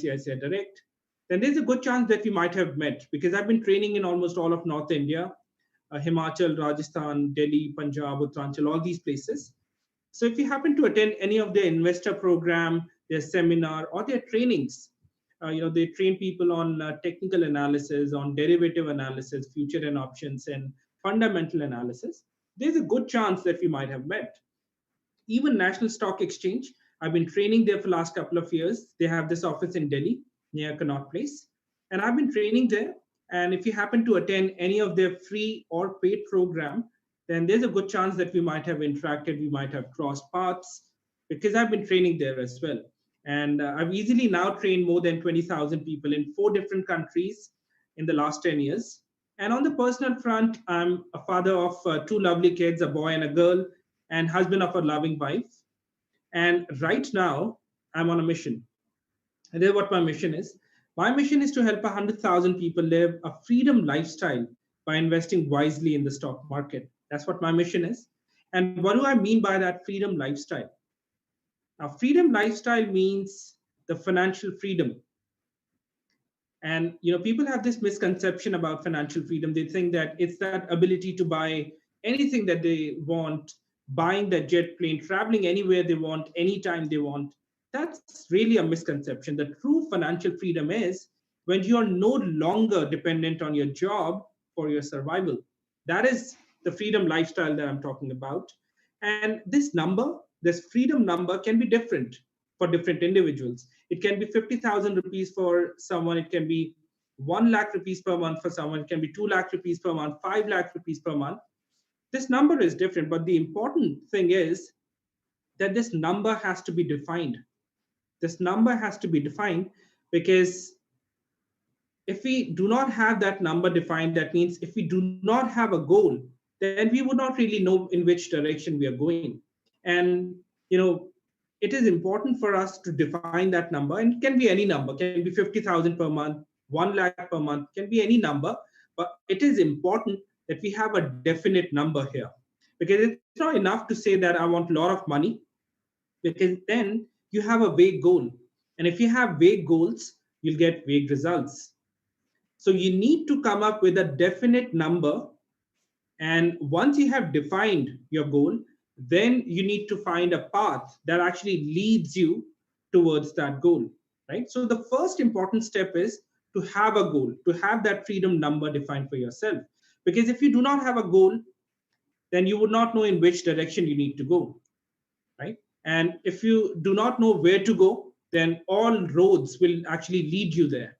ICICI Direct, then there's a good chance that we might have met because I've been training in almost all of North India, Himachal, Rajasthan, Delhi, Punjab, Uttarakhand, all these places. So if you happen to attend any of their investor program, their seminar, or their trainings, they train people on technical analysis, on derivative analysis, future and options, and fundamental analysis. There's a good chance that we might have met. Even National Stock Exchange, I've been training there for the last couple of years. They have this office in Delhi near Connaught Place, and I've been training there. And if you happen to attend any of their free or paid program, then there's a good chance that we might have interacted, we might have crossed paths, because I've been training there as well. And I've easily now trained more than 20,000 people in 4 different countries in the last 10 years. And on the personal front, I'm a father of 2 lovely kids, a boy and a girl, and husband of a loving wife. And right now, I'm on a mission. And this is what my mission is. My mission is to help 100,000 people live a freedom lifestyle by investing wisely in the stock market. That's what my mission is. And what do I mean by that freedom lifestyle? Now, freedom lifestyle means the financial freedom. And people have this misconception about financial freedom. They think that it's that ability to buy anything that they want, buying that jet plane, traveling anywhere they want, anytime they want. That's really a misconception. The true financial freedom is when you are no longer dependent on your job for your survival. That is the freedom lifestyle that I'm talking about. And this freedom number can be different for different individuals. It can be 50,000 rupees for someone. It can be 1 lakh rupees per month for someone. It can be 2 lakh rupees per month, 5 lakh rupees per month. This number is different, but the important thing is that this number has to be defined. This number has to be defined because if we do not have that number defined, that means if we do not have a goal, then we would not really know in which direction we are going. And it is important for us to define that number, and it can be any number, can be 50,000 per month, 1 lakh per month, can be any number, but it is important that we have a definite number here, because it's not enough to say that I want a lot of money, because then you have a vague goal, and if you have vague goals, you'll get vague results. So you need to come up with a definite number. And once you have defined your goal, then you need to find a path that actually leads you towards that goal, right? So the first important step is to have a goal, to have that freedom number defined for yourself. Because if you do not have a goal, then you would not know in which direction you need to go, right? And if you do not know where to go, then all roads will actually lead you there,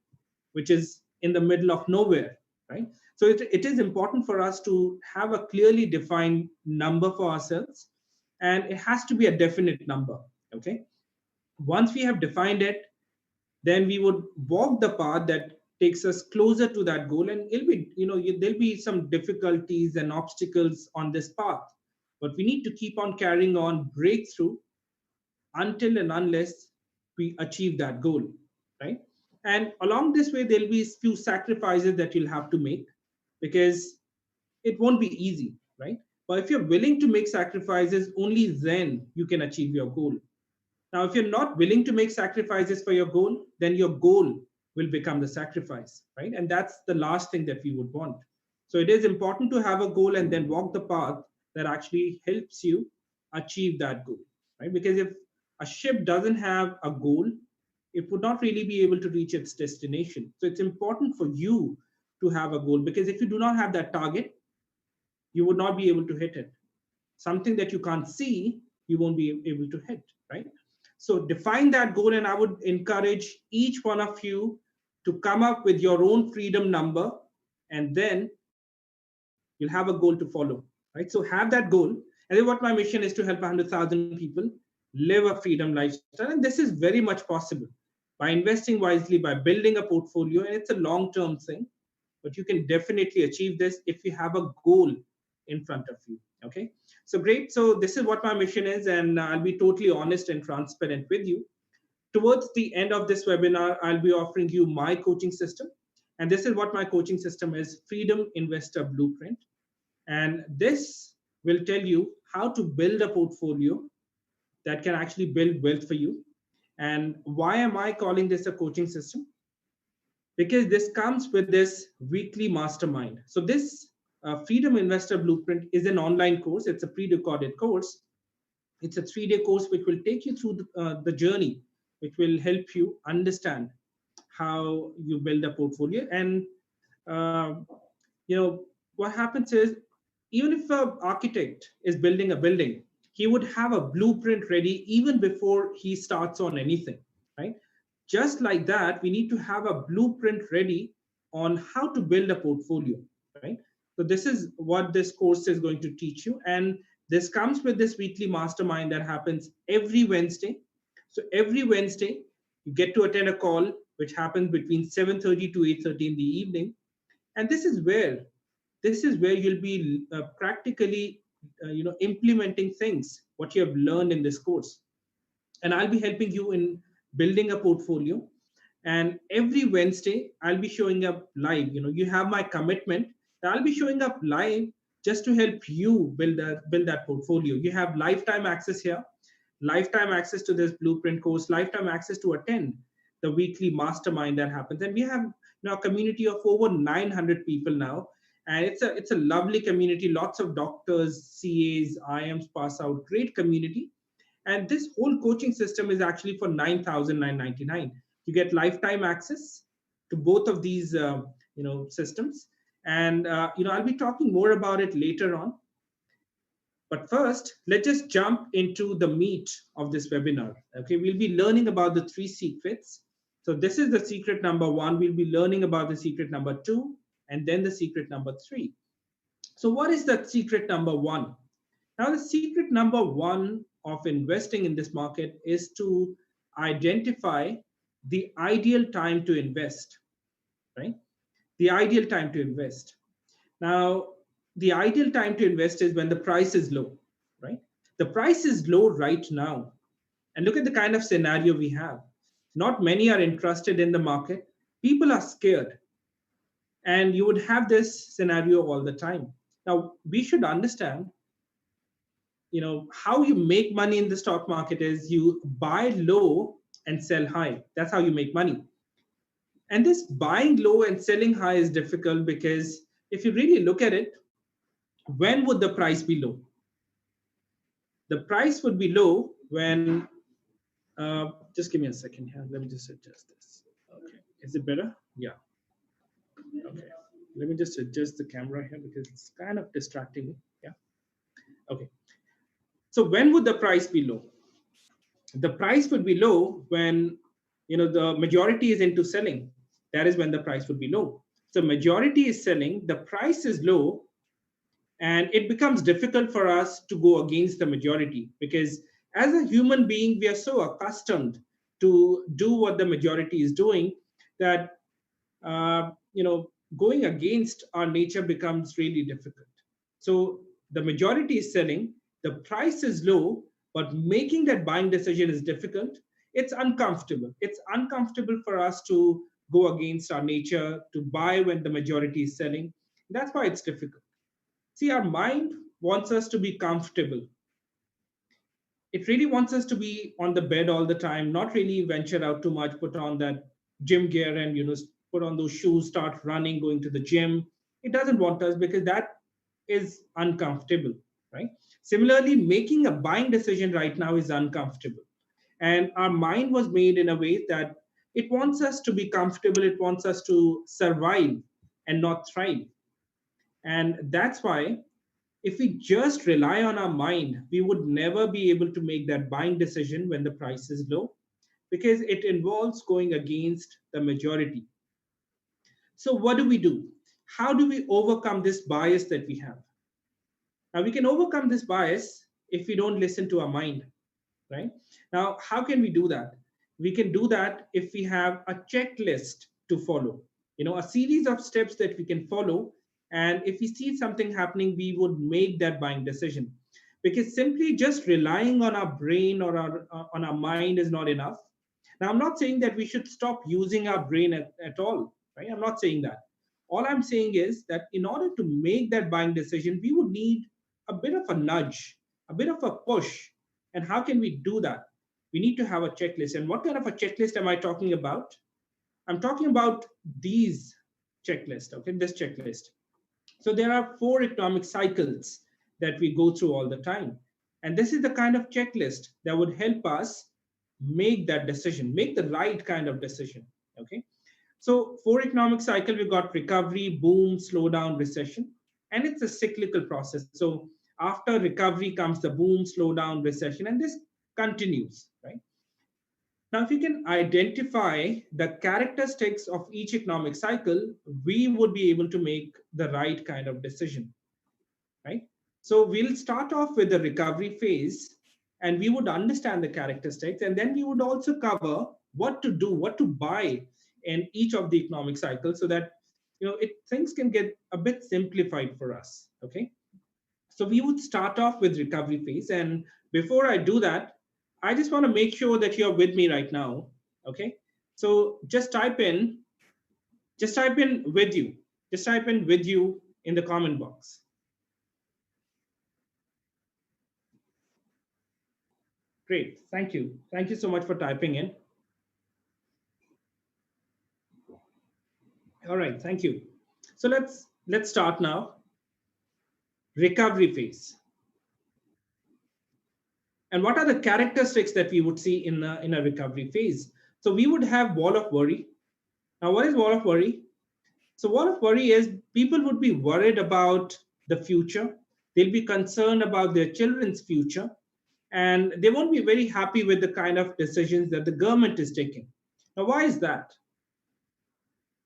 which is in the middle of nowhere, right? So it is important for us to have a clearly defined number for ourselves, and it has to be a definite number, okay? Once we have defined it, then we would walk the path that takes us closer to that goal, and it'll be, there'll be some difficulties and obstacles on this path, but we need to keep on carrying on, breakthrough, until and unless we achieve that goal, right? And along this way, there'll be a few sacrifices that you'll have to make, because it won't be easy, right? But if you're willing to make sacrifices, only then you can achieve your goal. Now, if you're not willing to make sacrifices for your goal, then your goal will become the sacrifice, right? And that's the last thing that we would want. So it is important to have a goal and then walk the path that actually helps you achieve that goal, right? Because if a ship doesn't have a goal, it would not really be able to reach its destination. So it's important for you to have a goal, because if you do not have that target, you would not be able to hit it. Something that you can't see, you won't be able to hit, right? So define that goal, and I would encourage each one of you to come up with your own freedom number, and then you'll have a goal to follow, right? So have that goal. And then what my mission is to help 100,000 people live a freedom lifestyle. And this is very much possible by investing wisely, by building a portfolio, and it's a long-term thing, but you can definitely achieve this if you have a goal in front of you, okay? So great. So this is what my mission is, and I'll be totally honest and transparent with you. Towards the end of this webinar, I'll be offering you my coaching system. And this is what my coaching system is: Freedom Investor Blueprint. And this will tell you how to build a portfolio that can actually build wealth for you. And why am I calling this a coaching system? Because this comes with this weekly mastermind. So this Freedom Investor Blueprint is an online course. It's a pre-recorded course. It's a 3-day course which will take you through the journey, which will help you understand how you build a portfolio. And uh, you know what happens is, even if an architect is building a building, he would have a blueprint ready even before he starts on anything, right? Just like that, we need to have a blueprint ready on how to build a portfolio, right? So this is what this course is going to teach you. And this comes with this weekly mastermind that happens every Wednesday. So every Wednesday you get to attend a call which happens between 7:30 to 8:30 in the evening. And this is where you'll be practically implementing things what you have learned in this course. And I'll be helping you in building a portfolio. And every Wednesday I'll be showing up live. You have my commitment that I'll be showing up live just to help you build that portfolio. You have lifetime access here, lifetime access to this blueprint course, lifetime access to attend the weekly mastermind that happens. And we have now a community of over 900 people now. And it's a lovely community, lots of doctors, CAs, IMs pass out, great community. And this whole coaching system is actually for 9,999. You get lifetime access to both of these systems. And I'll be talking more about it later on. But first, let's just jump into the meat of this webinar. Okay, we'll be learning about the 3 secrets. So this is the secret number 1. We'll be learning about the secret number 2, and then the secret number 3. So what is that secret number 1? Now, the secret number 1 of investing in this market is to identify the ideal time to invest, right? The ideal time to invest. Now, the ideal time to invest is when the price is low, right? The price is low right now. And look at the kind of scenario we have. Not many are interested in the market. People are scared. And you would have this scenario all the time. Now, we should understand, how you make money in the stock market is you buy low and sell high. That's how you make money. And this buying low and selling high is difficult because if you really look at it, when would the price be low? The price would be low when, just give me a second here. Let me just adjust this. Okay. Is it better? Yeah. Okay. Let me just adjust the camera here because it's kind of distracting me. Yeah. Okay. So when would the price be low? The price would be low when, the majority is into selling. That is when the price would be low. So majority is selling, the price is low, and it becomes difficult for us to go against the majority because as a human being we are so accustomed to do what the majority is doing that uh, you know going against our nature becomes really difficult. So the majority is selling, the price is low, but making that buying decision is difficult. It's uncomfortable for us to go against our nature to buy when the majority is selling. That's why it's difficult. See, our mind wants us to be comfortable. It really wants us to be on the bed all the time, not really venture out too much, put on that gym gear and put on those shoes, start running, going to the gym. It doesn't want us because that is uncomfortable, right? Similarly, making a buying decision right now is uncomfortable. And our mind was made in a way that it wants us to be comfortable, it wants us to survive and not thrive. And that's why if we just rely on our mind, we would never be able to make that buying decision when the price is low because it involves going against the majority. So, what do we do? How do we overcome this bias that we have? Now, we can overcome this bias if we don't listen to our mind, right? Now, how can we do that? We can do that if we have a checklist to follow, a series of steps that we can follow. And if we see something happening, we would make that buying decision. Because simply just relying on our brain or on our mind is not enough. Now, I'm not saying that we should stop using our brain at all, right? I'm not saying that. All I'm saying is that in order to make that buying decision, we would need a bit of a nudge, a bit of a push. And how can we do that? we need to have a checklist. And what kind of a checklist am I talking about? I'm talking about these checklist, okay, this checklist. So there are four economic cycles that we go through all the time. And this is the kind of checklist that would help us make that decision, make the right kind of decision. Okay. So four economic cycle, we've got recovery, boom, slowdown, recession. And it's a cyclical process. So after recovery comes the boom, slowdown, recession, and this continues, right? Now, if you can identify the characteristics of each economic cycle, we would be able to make the right kind of decision, right? So we'll start off with the recovery phase and we would understand the characteristics, and then we would also cover what to do, what to buy in each of the economic cycles so that things can get a bit simplified for us. Okay. So we would start off with recovery phase. And before I do that, I just want to make sure that you're with me right now. Okay. So just type in with you, just type in with you in the comment box. Great. Thank you. Thank you so much for typing in. All right. Thank you. So let's start now. Recovery phase. And what are the characteristics that we would see in a recovery phase? So we would have wall of worry. Now, what is wall of worry? So wall of worry is people would be worried about the future. They'll be concerned about their children's future, and they won't be very happy with the kind of decisions that the government is taking. Now, why is that?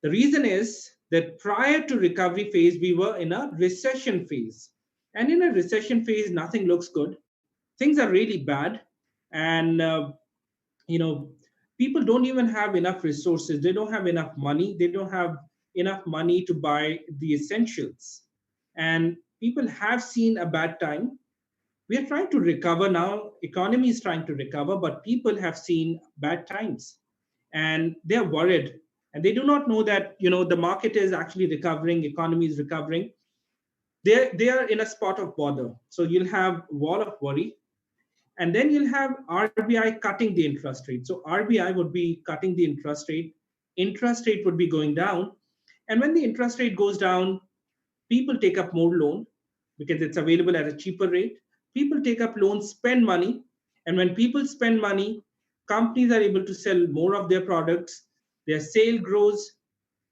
The reason is that prior to recovery phase, we were in a recession phase. And in a recession phase, nothing looks good. Things are really bad. And, people don't even have enough resources. They don't have enough money. They don't have enough money to buy the essentials. And people have seen a bad time. We are trying to recover now. Economy is trying to recover, but people have seen bad times and they're worried, and they do not know that the market is actually recovering, economy is recovering. They are in a spot of bother. So you'll have wall of worry, and then you'll have RBI cutting the interest rate. So RBI would be cutting the interest rate would be going down. And when the interest rate goes down, people take up more loan because it's available at a cheaper rate. People take up loans, spend money, and when people spend money, companies are able to sell more of their products. Their sale grows,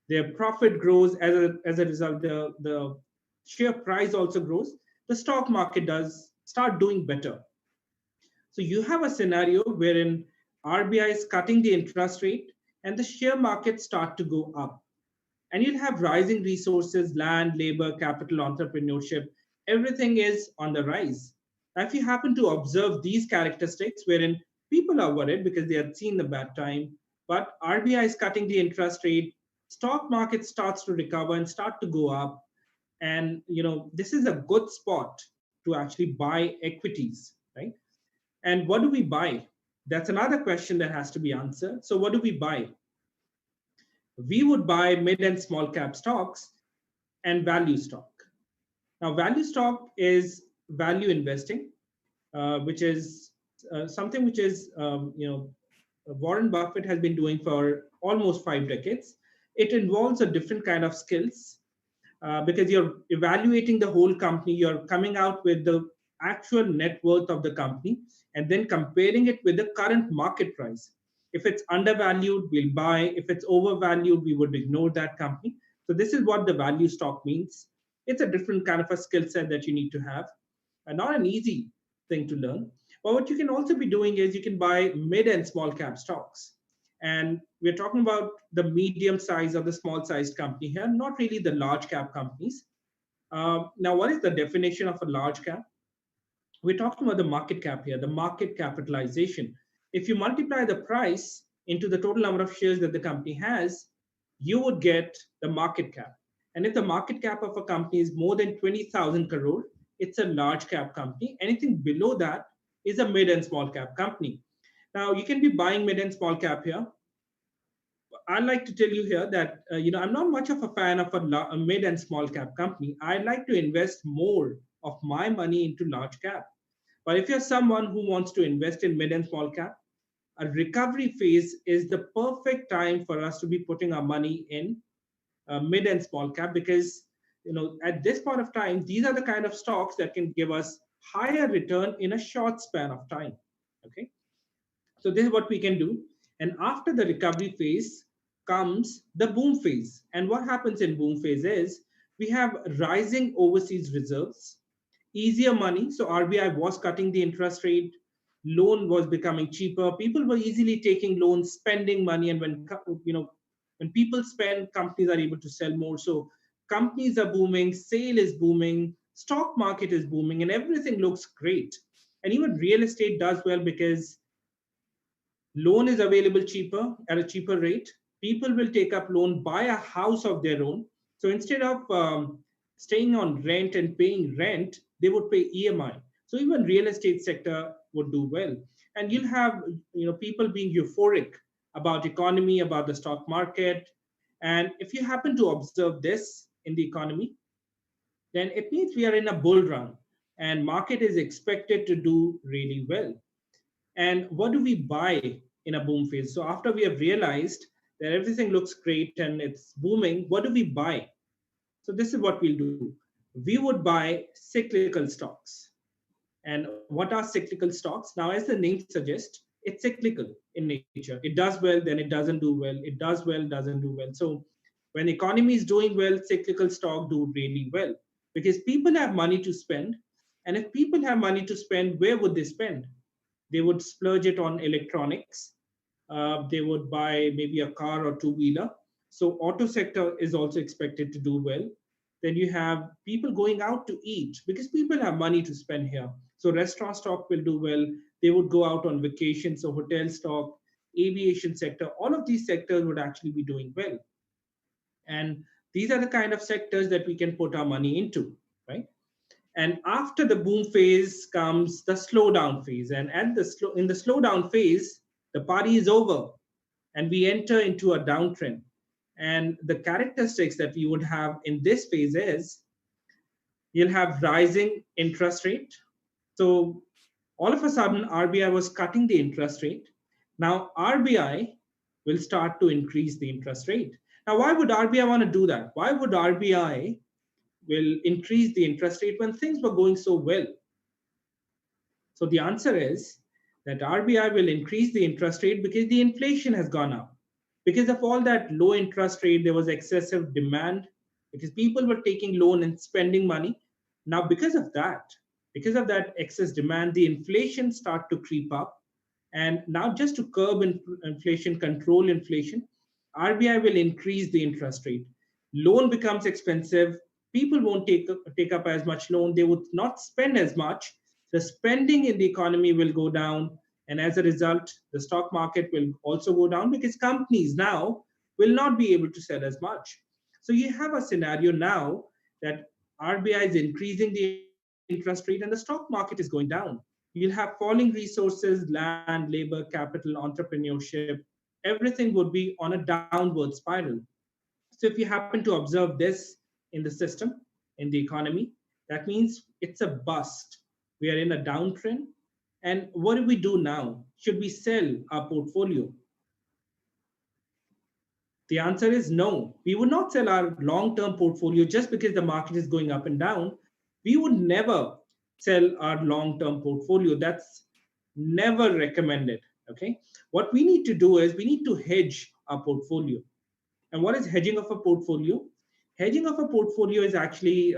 their profit grows. As a result, the share price also grows. The stock market does start doing better. So you have a scenario wherein RBI is cutting the interest rate and the share markets start to go up. And you'll have rising resources, land, labor, capital, entrepreneurship. Everything is on the rise. Now, if you happen to observe these characteristics wherein people are worried because they had seen the bad time, but RBI is cutting the interest rate, stock market starts to recover and start to go up. And this is a good spot to actually buy equities, right? And what do we buy? That's another question that has to be answered. So what do we buy? We would buy mid and small cap stocks and value stock. Now, value stock is value investing, which is something which is, Warren Buffett has been doing for almost 5 decades. It involves a different kind of skills because you're evaluating the whole company. You're coming out with the actual net worth of the company and then comparing it with the current market price. If it's undervalued, we'll buy. If it's overvalued, we would ignore that company. So this is what the value stock means. It's a different kind of a skill set that you need to have, and not an easy thing to learn. But what you can also be doing is you can buy mid and small cap stocks. And we're talking about the medium size or the small sized company here, not really the large cap companies. Now, what is the definition of a large cap? We're talking about the market cap here, the market capitalization. If you multiply the price into the total number of shares that the company has, you would get the market cap. And if the market cap of a company is more than 20,000 crore, it's a large cap company. Anything below that is a mid and small cap company. Now, you can be buying mid and small cap here. I'd like to tell you here that I'm not much of a fan of a mid and small cap company. I like to invest more of my money into large cap. But if you're someone who wants to invest in mid and small cap, a recovery phase is the perfect time for us to be putting our money in mid and small cap, because at this point of time these are the kind of stocks that can give us higher return in a short span of time. Okay, so this is what we can do. And after the recovery phase comes the boom phase. And what happens in boom phase is we have rising overseas reserves, easier money. So RBI was cutting the interest rate, loan was becoming cheaper. People were easily taking loans, spending money, and when people spend, companies are able to sell more. So companies are booming, sale is booming, stock market is booming, and everything looks great. And even real estate does well because loan is available cheaper at a cheaper rate. People will take up loan, buy a house of their own. So instead of staying on rent and paying rent, they would pay EMI. So even real estate sector would do well. And you'll have people being euphoric about economy, about the stock market. And if you happen to observe this in the economy, then it means we are in a bull run and market is expected to do really well. And what do we buy in a boom phase? So after we have realized that everything looks great and it's booming, what do we buy? So this is what we'll do. We would buy cyclical stocks. And what are cyclical stocks? Now, as the name suggests, it's cyclical in nature. It does well, then it doesn't do well. It does well, doesn't do well. So when economy is doing well, cyclical stock do really well because people have money to spend. And if people have money to spend, where would they spend? They would splurge it on electronics. They would buy maybe a car or two-wheeler. So auto sector is also expected to do well. Then you have people going out to eat because people have money to spend here. So restaurant stock will do well. They would go out on vacation. So hotel stock, aviation sector, all of these sectors would actually be doing well. And these are the kind of sectors that we can put our money into, right? And after the boom phase comes the slowdown phase. And in the slowdown phase, the party is over and we enter into a downtrend. And the characteristics that we would have in this phase is you'll have rising interest rate. So all of a sudden, RBI was cutting the interest rate. Now RBI will start to increase the interest rate. Now, why would RBI want to do that? Why would RBI will increase the interest rate when things were going so well? So the answer is that RBI will increase the interest rate because the inflation has gone up. Because of all that low interest rate, there was excessive demand because people were taking loan and spending money. Now, because of that excess demand, the inflation start to creep up. And now just to curb inflation, control inflation, RBI will increase the interest rate. Loan becomes expensive. People won't take up as much loan. They would not spend as much. The spending in the economy will go down. And as a result, the stock market will also go down because companies now will not be able to sell as much. So you have a scenario now that RBI is increasing the interest rate and the stock market is going down. You'll have falling resources, land, labor, capital, entrepreneurship. Everything would be on a downward spiral. So if you happen to observe this in the system, in the economy, that means it's a bust. We are in a downtrend. And what do we do now? Should we sell our portfolio? The answer is no. We would not sell our long term portfolio just because the market is going up and down. We would never sell our long term portfolio. That's never recommended. Okay. What we need to do is we need to hedge our portfolio. And what is hedging of a portfolio? Hedging of a portfolio is actually,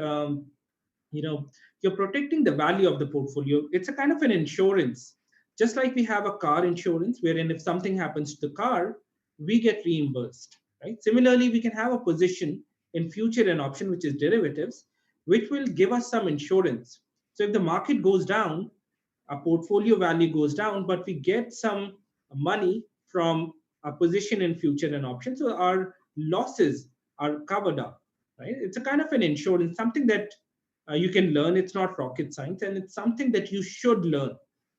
you know, you're protecting the value of the portfolio. It's a kind of an insurance. Just like we have a car insurance, wherein if something happens to the car, we get reimbursed, right? Similarly, we can have a position in future and option, which is derivatives, which will give us some insurance. So if the market goes down, our portfolio value goes down, but we get some money from a position in future and option. So our losses are covered up, right? It's a kind of an insurance, something that you can learn. It's not rocket science, and it's something that you should learn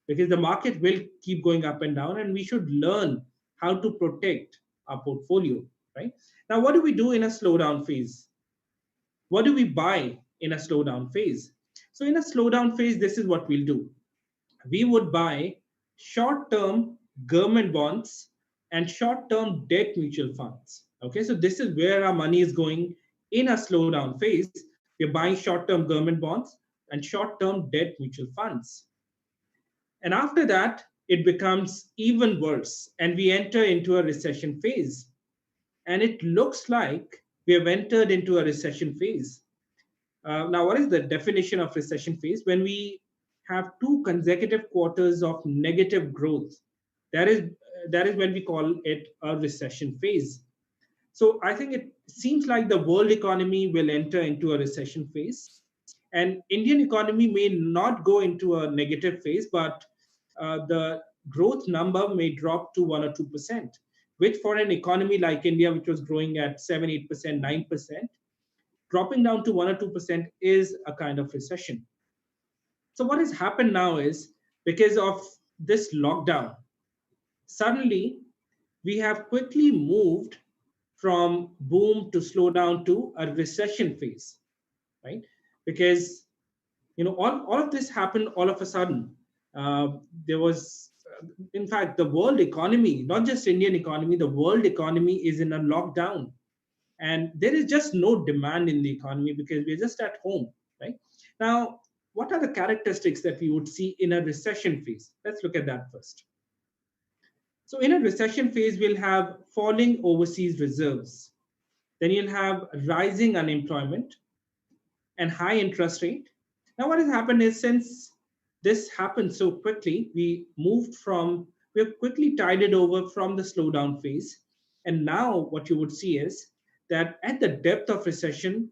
because the market will keep going up and down, and we should learn how to protect our portfolio, right? Now, what do we do in a slowdown phase? What do we buy in a slowdown phase? So in a slowdown phase, this is what we'll do. We would buy short term government bonds, and short-term debt mutual funds. Okay, so this is where our money is going in a slowdown phase. We're buying short-term government bonds and short-term debt mutual funds. And after that, it becomes even worse, and we enter into a recession phase. And it looks like we have entered into a recession phase. Now, what is the definition of recession phase? When we have two consecutive quarters of negative growth, that is when we call it a recession phase. So I think it seems like the world economy will enter into a recession phase, and Indian economy may not go into a negative phase, but the growth number may drop to 1 or 2%, which for an economy like India, which was growing at 7, 8%, 9%, dropping down to 1 or 2% is a kind of recession. So what has happened now is, because of this lockdown, suddenly we have quickly moved from boom to slowdown to a recession phase, right? Because all of this happened all of a sudden. There was, in fact, the world economy, not just Indian economy, the world economy is in a lockdown, and there is just no demand in the economy because we're just at home, right? Now, what are the characteristics that we would see in a recession phase? Let's look at that first. So in a recession phase, we'll have falling overseas reserves. Then you'll have rising unemployment and high interest rate. Now, what has happened is, since this happened so quickly, we've quickly tided over from the slowdown phase. And now what you would see is that at the depth of recession,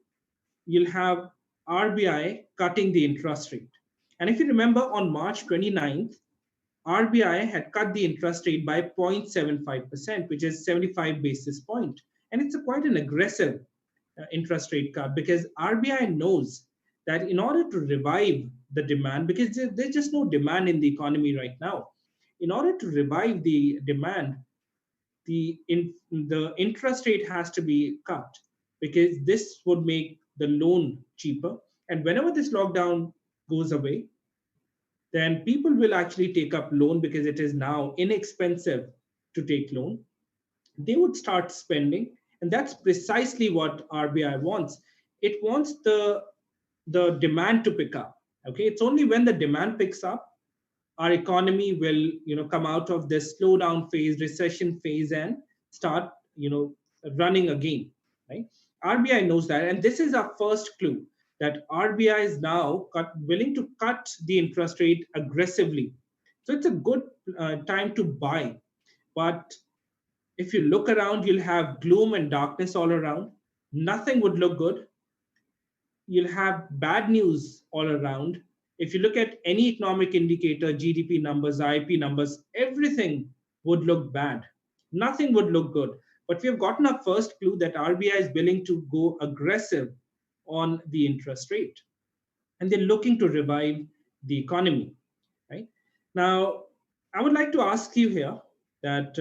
you'll have RBI cutting the interest rate. And if you remember, on March 29th, RBI had cut the interest rate by 0.75%, which is 75 basis point. And it's quite an aggressive interest rate cut, because RBI knows that in order to revive the demand, because there's just no demand in the economy right now, in order to revive the demand, the interest rate has to be cut, because this would make the loan cheaper. And whenever this lockdown goes away, then people will actually take up loan because it is now inexpensive to take loan. They would start spending, and that's precisely what RBI wants. It wants the demand to pick up. Okay, it's only when the demand picks up, our economy will come out of this slowdown phase, recession phase, and start running again, right? RBI knows that, and this is our first clue that RBI is now willing to cut the interest rate aggressively. So it's a good time to buy. But if you look around, you'll have gloom and darkness all around. Nothing would look good. You'll have bad news all around. If you look at any economic indicator, GDP numbers, IP numbers, everything would look bad. Nothing would look good. But we have gotten our first clue that RBI is willing to go aggressive on the interest rate. And they're looking to revive the economy, right? Now, I would like to ask you here that,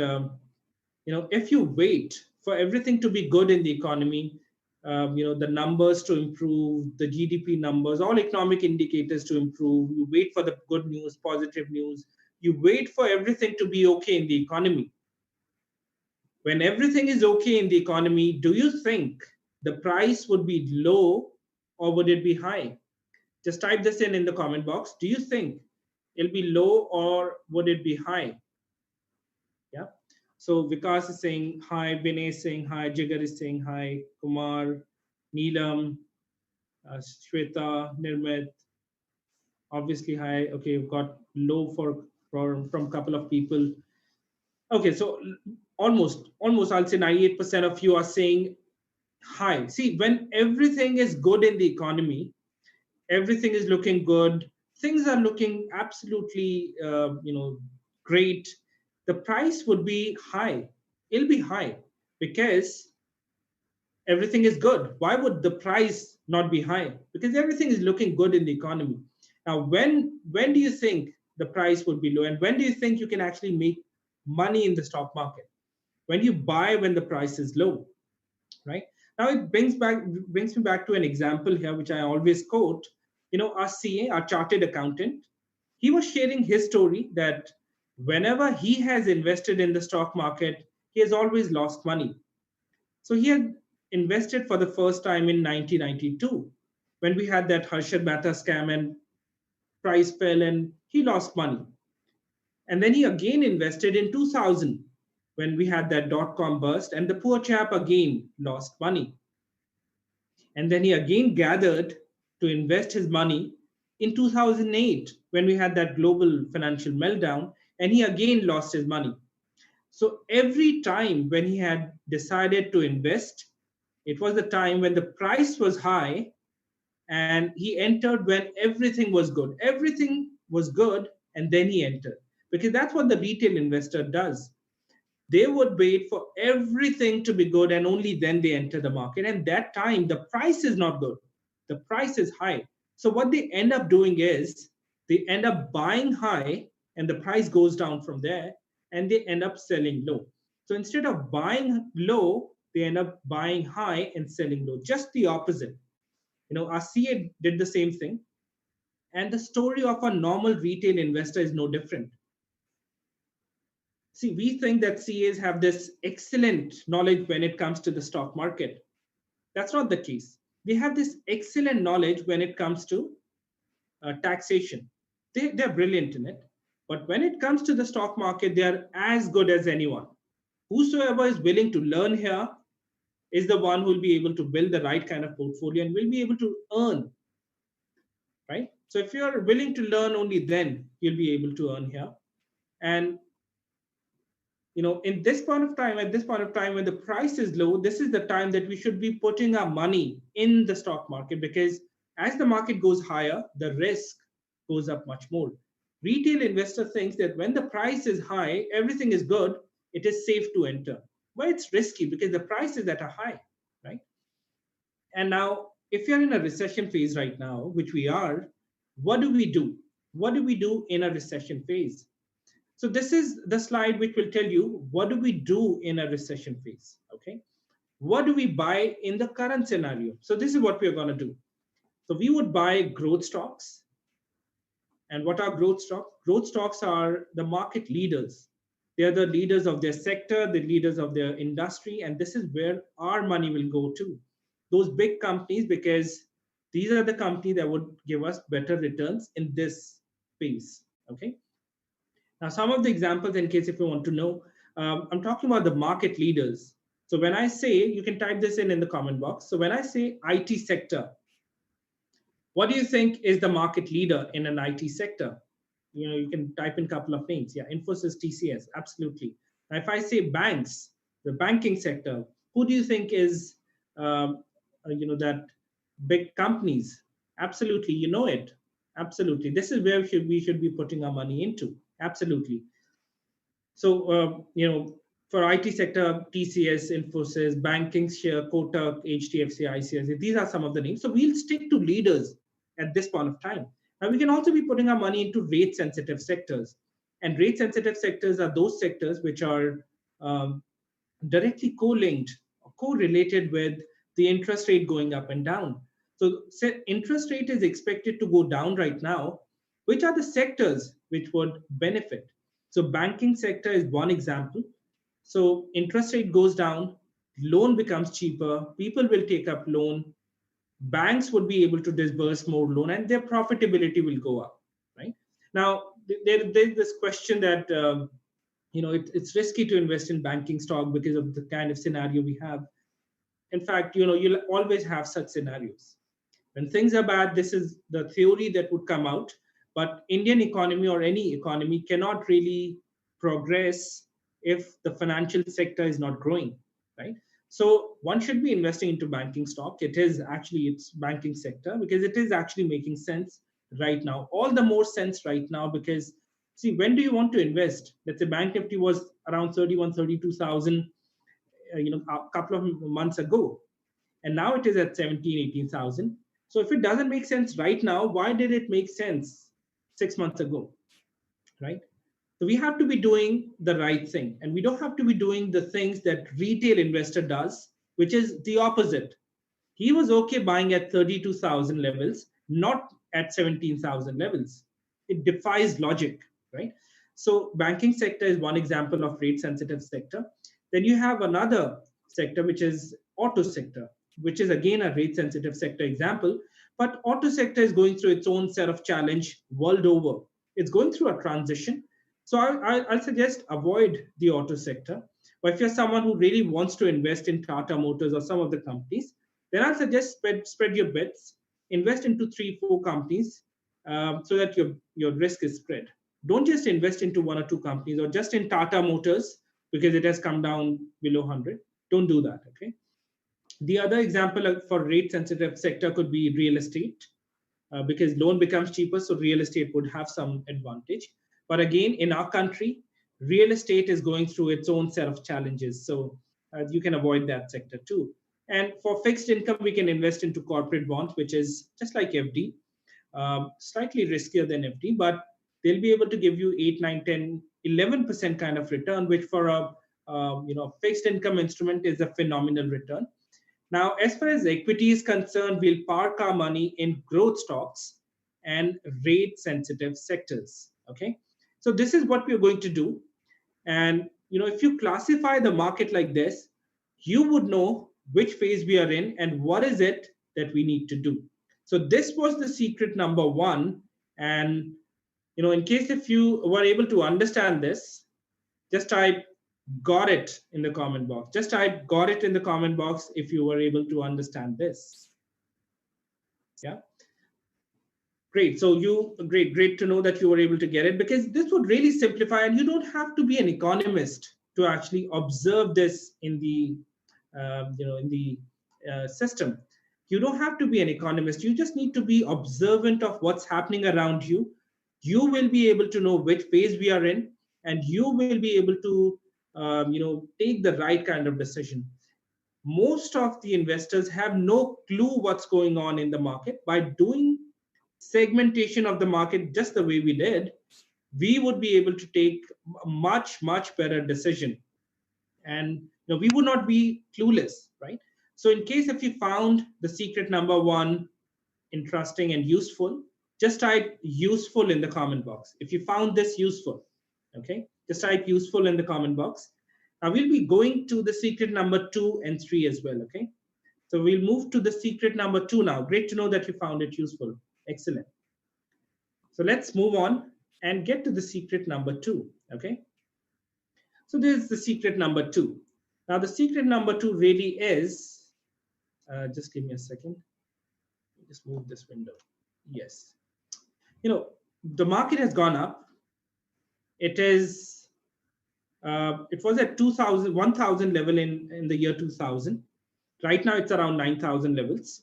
if you wait for everything to be good in the economy, the numbers to improve, the GDP numbers, all economic indicators to improve, you wait for the good news, positive news, you wait for everything to be okay in the economy. When everything is okay in the economy, do you think the price would be low or would it be high? Just type this in the comment box. Do you think it'll be low or would it be high? Yeah. So Vikas is saying hi, Vinay is saying hi, Jigar is saying hi, Kumar, Neelam, Shweta, Nirmit, obviously hi. Okay, we've got low from a couple of people. Okay, so almost I'll say 98% of you are saying hi. See, when everything is good in the economy, everything is looking good, things are looking absolutely great, the price would be high. It'll be high because everything is good. Why would the price not be high? Because everything is looking good in the economy. Now, when do you think the price would be low, and when do you think you can actually make money in the stock market? When you buy when the price is low, right? Now it brings me back to an example here, which I always quote. Our CA, our chartered accountant, he was sharing his story that whenever he has invested in the stock market, he has always lost money. So he had invested for the first time in 1992 when we had that Harshad Mehta scam and price fell and he lost money. And then he again invested in 2000 when we had that dot com burst, and the poor chap again lost money. And then he again gathered to invest his money in 2008 when we had that global financial meltdown, and he again lost his money. So every time when he had decided to invest, it was the time when the price was high and he entered when everything was good. Everything was good, and then he entered. Because that's what the retail investor does. They would wait for everything to be good and only then they enter the market. And that time, the price is not good. The price is high. So what they end up doing is they end up buying high and the price goes down from there and they end up selling low. So instead of buying low, they end up buying high and selling low. Just the opposite. Our CA did the same thing. And the story of a normal retail investor is no different. See, we think that CAs have this excellent knowledge when it comes to the stock market. That's not the case. They have this excellent knowledge when it comes to taxation. They're brilliant in it. But when it comes to the stock market, they are as good as anyone. Whosoever is willing to learn here is the one who will be able to build the right kind of portfolio and will be able to earn, right? So if you're willing to learn, only then you'll be able to earn here. And in this point of time, at this point of time when the price is low, this is the time that we should be putting our money in the stock market, because as the market goes higher, the risk goes up much more. Retail investor thinks that when the price is high, everything is good, it is safe to enter. Well, it's risky because the price is at a high, right? And now, if you're in a recession phase right now, which we are, what do we do? What do we do in a recession phase? So this is the slide which will tell you what do we do in a recession phase, okay? What do we buy in the current scenario? So this is what we're going to do. So we would buy growth stocks. And what are growth stocks? Growth stocks are the market leaders. They are the leaders of their sector, the leaders of their industry, and this is where our money will go to. Those big companies, because these are the companies that would give us better returns in this phase, okay? Now, some of the examples, in case if you want to know, I'm talking about the market leaders. So when I say, you can type this in the comment box. So when I say IT sector, what do you think is the market leader in an IT sector? You can type in a couple of names. Yeah, Infosys, TCS, absolutely. Now, if I say banks, the banking sector, who do you think is, that big companies? Absolutely, you know it. Absolutely. This is where we should be putting our money into. Absolutely. So, for IT sector, TCS, Infosys, banking share, Kotak, HDFC, ICICI, these are some of the names. So we'll stick to leaders at this point of time. Now, we can also be putting our money into rate-sensitive sectors. And rate-sensitive sectors are those sectors which are directly co-linked or correlated with the interest rate going up and down. So, say interest rate is expected to go down right now. Which are the sectors which would benefit? So banking sector is one example. So interest rate goes down, loan becomes cheaper, people will take up loan, banks would be able to disburse more loan, and their profitability will go up, right? Now, there's this question that it's risky to invest in banking stock because of the kind of scenario we have. In fact, you'll always have such scenarios. When things are bad, this is the theory that would come out. But Indian economy or any economy cannot really progress if the financial sector is not growing, right? So one should be investing into banking stock. It's banking sector because it is actually making sense right now. All the more sense right now because see, when do you want to invest? Let's say Bank Nifty was around 31, 32,000, a couple of months ago, and now it is at 17, 18,000. So if it doesn't make sense right now, why did it make sense 6 months ago, right? So we have to be doing the right thing, and we don't have to be doing the things that retail investor does, which is the opposite. He was okay buying at 32,000 levels, not at 17,000 levels. It defies logic, right? So banking sector is one example of rate sensitive sector. Then you have another sector, which is auto sector, which is again a rate sensitive sector example. But auto sector is going through its own set of challenge world over. It's going through a transition. So I'll suggest avoid the auto sector. But if you're someone who really wants to invest in Tata Motors or some of the companies, then I'll suggest spread your bets, invest into 3, 4 companies, so that your risk is spread. Don't just invest into 1 or 2 companies or just in Tata Motors because it has come down below 100. Don't do that. Okay. The other example for rate sensitive sector could be real estate, because loan becomes cheaper, so real estate would have some advantage. But again, in our country, real estate is going through its own set of challenges, so you can avoid that sector too. And for fixed income, we can invest into corporate bonds, which is just like FD, slightly riskier than FD, but they'll be able to give you 8, 9, 10, 11% kind of return, which for a fixed income instrument is a phenomenal return. Now, as far as equity is concerned, we'll park our money in growth stocks and rate sensitive sectors. Okay. So this is what we're going to do. And if you classify the market like this, you would know which phase we are in and what is it that we need to do. So this was the secret number one. And in case if you were able to understand this, just type got it in the comment box. Just type got it in the comment box if you were able to understand this. Yeah. Great. So great to know that you were able to get it, because this would really simplify, and you don't have to be an economist to actually observe this in the system. You don't have to be an economist. You just need to be observant of what's happening around you. You will be able to know which phase we are in, and you will be able to take the right kind of decision. Most of the investors have no clue what's going on in the market. By doing segmentation of the market just the way we did, we would be able to take a much better decision, and we would not be clueless, right? So in case if you found the secret number one interesting and useful, just type useful in the comment box. If you found this useful, okay, just type useful in the comment box. Now we'll be going to the secret number 2 and 3 as well. Okay, so we'll move to the secret number 2 now. Great to know that you found it useful. Excellent. So let's move on and get to the secret number 2. Okay, so this is the secret number 2. Now the secret number 2 really is, just give me a second. Just move this window. Yes. The market has gone up. It is, it was at 1,000 level in the year 2000. Right now it's around 9,000 levels.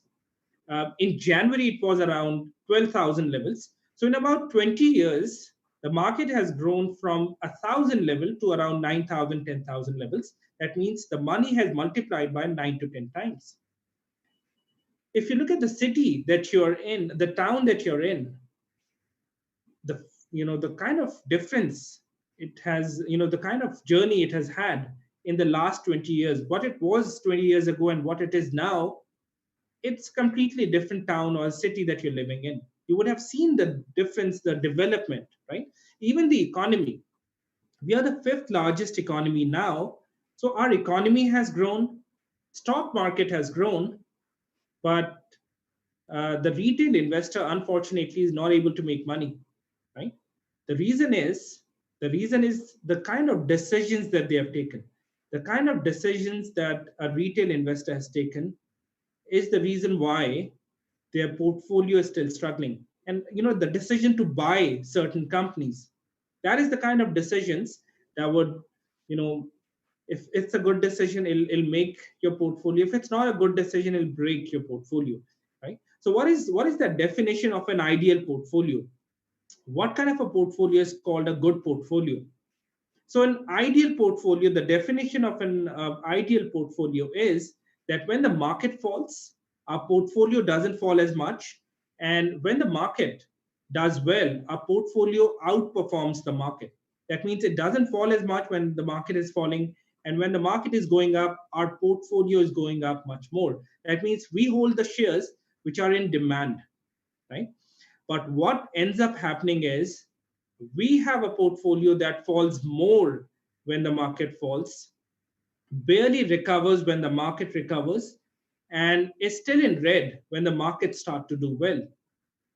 In January, it was around 12,000 levels. So in about 20 years, the market has grown from 1,000 level to around 9,000, 10,000 levels. That means the money has multiplied by 9 to 10 times. If you look at the city that you're in, the town that you're in, the kind of difference it has, the kind of journey it has had in the last 20 years, what it was 20 years ago and what it is now, it's completely different town or city that you're living in. You would have seen the difference, the development, right? Even the economy. We are the 5th largest economy now. So our economy has grown, stock market has grown, but the retail investor, unfortunately, is not able to make money, right? The reason is the kind of decisions that they have taken. The kind of decisions that a retail investor has taken is the reason why their portfolio is still struggling. And the decision to buy certain companies, that is the kind of decisions that would, if it's a good decision, it'll make your portfolio. If it's not a good decision, it'll break your portfolio, right? So what is the definition of an ideal portfolio? What kind of a portfolio is called a good portfolio? So an ideal portfolio, the definition of an ideal portfolio is that when the market falls, our portfolio doesn't fall as much. And when the market does well, our portfolio outperforms the market. That means it doesn't fall as much when the market is falling. And when the market is going up, our portfolio is going up much more. That means we hold the shares which are in demand, right? But what ends up happening is We have a portfolio that falls more when the market falls, barely recovers when the market recovers, and is still in red when the markets start to do well,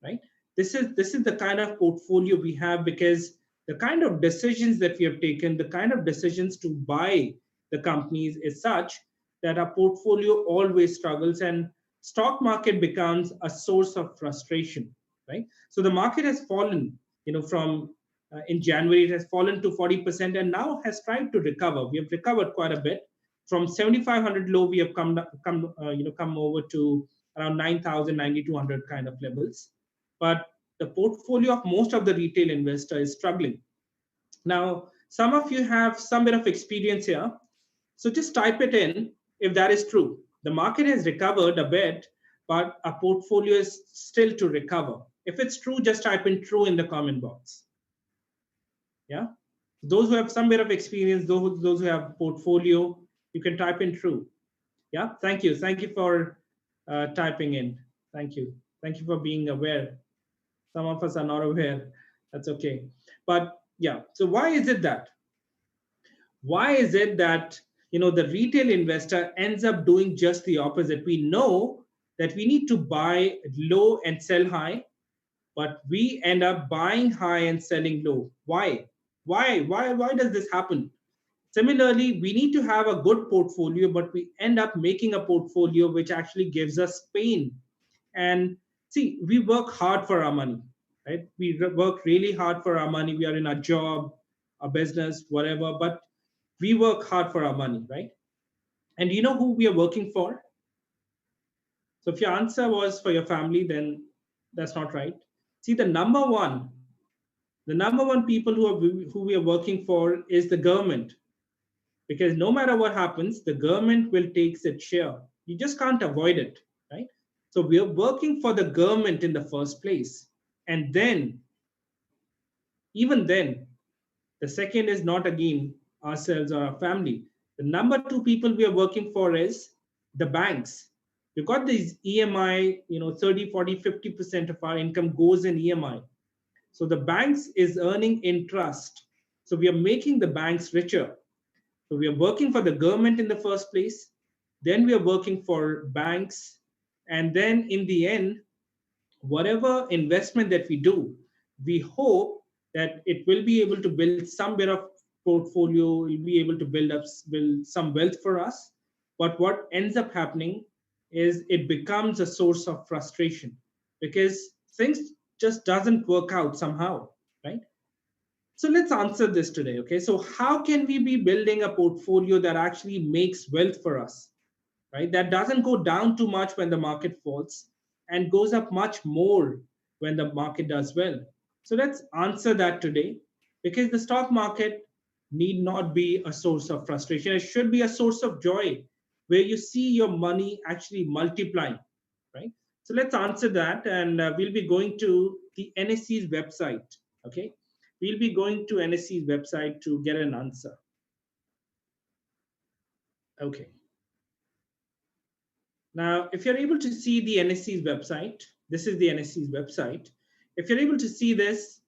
right? This is the kind of portfolio we have, because the kind of decisions that we have taken, the kind of decisions to buy the companies is such that our portfolio always struggles, and stock market becomes a source of frustration, right? So the market has fallen, from in January it has fallen to 40% and now has tried to recover. We have recovered quite a bit from 7,500 low. We have come over to around 9,000, 9,200 kind of levels, but the portfolio of most of the retail investor is struggling. Now, some of you have some bit of experience here, so just type it in if that is true. The market has recovered a bit, but a portfolio is still to recover. If it's true, just type in true in the comment box. Yeah, those who have some bit of experience, those who have portfolio, you can type in true. Yeah, thank you for typing in. Thank you for being aware. Some of us are not aware. That's okay. But yeah, so why is it that the retail investor ends up doing just the opposite? We know that we need to buy low and sell high, but we end up buying high and selling low. Why does this happen? Similarly, we need to have a good portfolio, but we end up making a portfolio which actually gives us pain. And see, we work hard for our money, right? We work really hard for our money. We are in a job, a business, whatever, but we work hard for our money, right? And you know who we are working for? So if your answer was for your family, then that's not right. See, the number one people who we are working for is the government, because no matter what happens, the government will take its share. You just can't avoid it, right? So we are working for the government in the first place. And then, even then, the second is not again ourselves or our family. The number two people we are working for is the banks. We've got these EMI, 30, 40, 50% of our income goes in EMI. So the banks is earning interest. So we are making the banks richer. So we are working for the government in the first place, then we are working for banks, and then in the end, whatever investment that we do, we hope that it will be able to build some bit of portfolio, will be able to build some wealth for us. But what ends up happening is it becomes a source of frustration, because things just doesn't work out somehow, right? So let's answer this today. Okay, so how can we be building a portfolio that actually makes wealth for us, right? That doesn't go down too much when the market falls and goes up much more when the market does well. So let's answer that today, because the stock market need not be a source of frustration. It should be a source of joy, where you see your money actually multiplying, right? So let's answer that, and we'll be going to the NSE's website. Okay, we'll be going to NSE's website to get an answer. Okay. Now, if you're able to see the NSE's website, this is the NSE's website. If you're able to see this,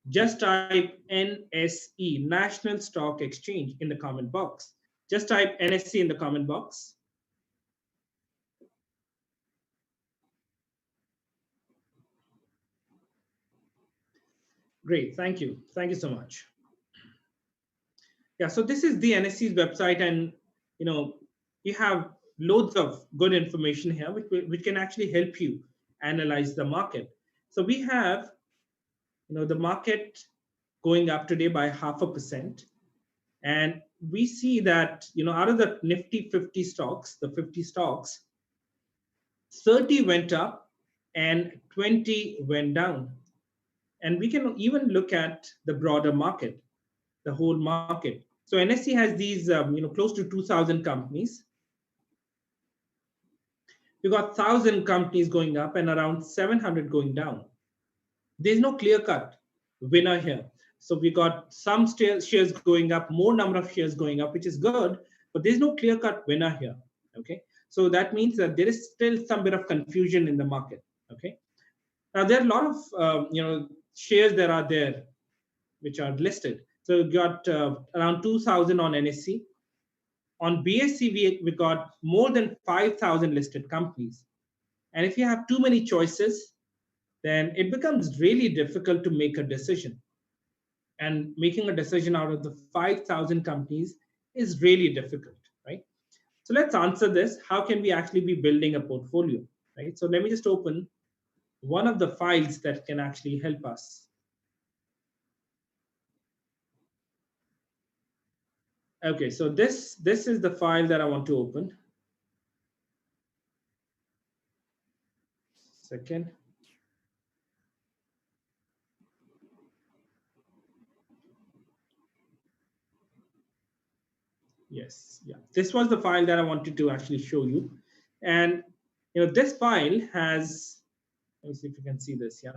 just type NSE, National Stock Exchange, in the comment box. Just type NSE in the comment box. Great, thank you. Thank you so much. Yeah, so this is the NSE's website, and you have loads of good information here, which can actually help you analyze the market. So we have, the market going up today by 0.5%, and we see that out of the Nifty 50 stocks, the 50 stocks, 30 went up and 20 went down. And we can even look at the broader market, the whole market. So NSE has these, close to 2,000 companies. We got 1,000 companies going up and around 700 going down. There's no clear-cut winner here. So we got some shares going up, more number of shares going up, which is good, but there's no clear-cut winner here. Okay, so that means that there is still some bit of confusion in the market. Okay, now there are a lot of shares that are there. which are listed. So we got around 2,000 on NSE. On BSE, we got more than 5,000 listed companies. And if you have too many choices, then it becomes really difficult to make a decision. And making a decision out of the 5,000 companies is really difficult, right? So let's answer this. How can we actually be building a portfolio, right? So let me just open one of the files that can actually help us. Okay, so this is the file that I want to open. Second. Yes, yeah. This was the file that I wanted to actually show you. And this file has, let me see if you can see this, yeah.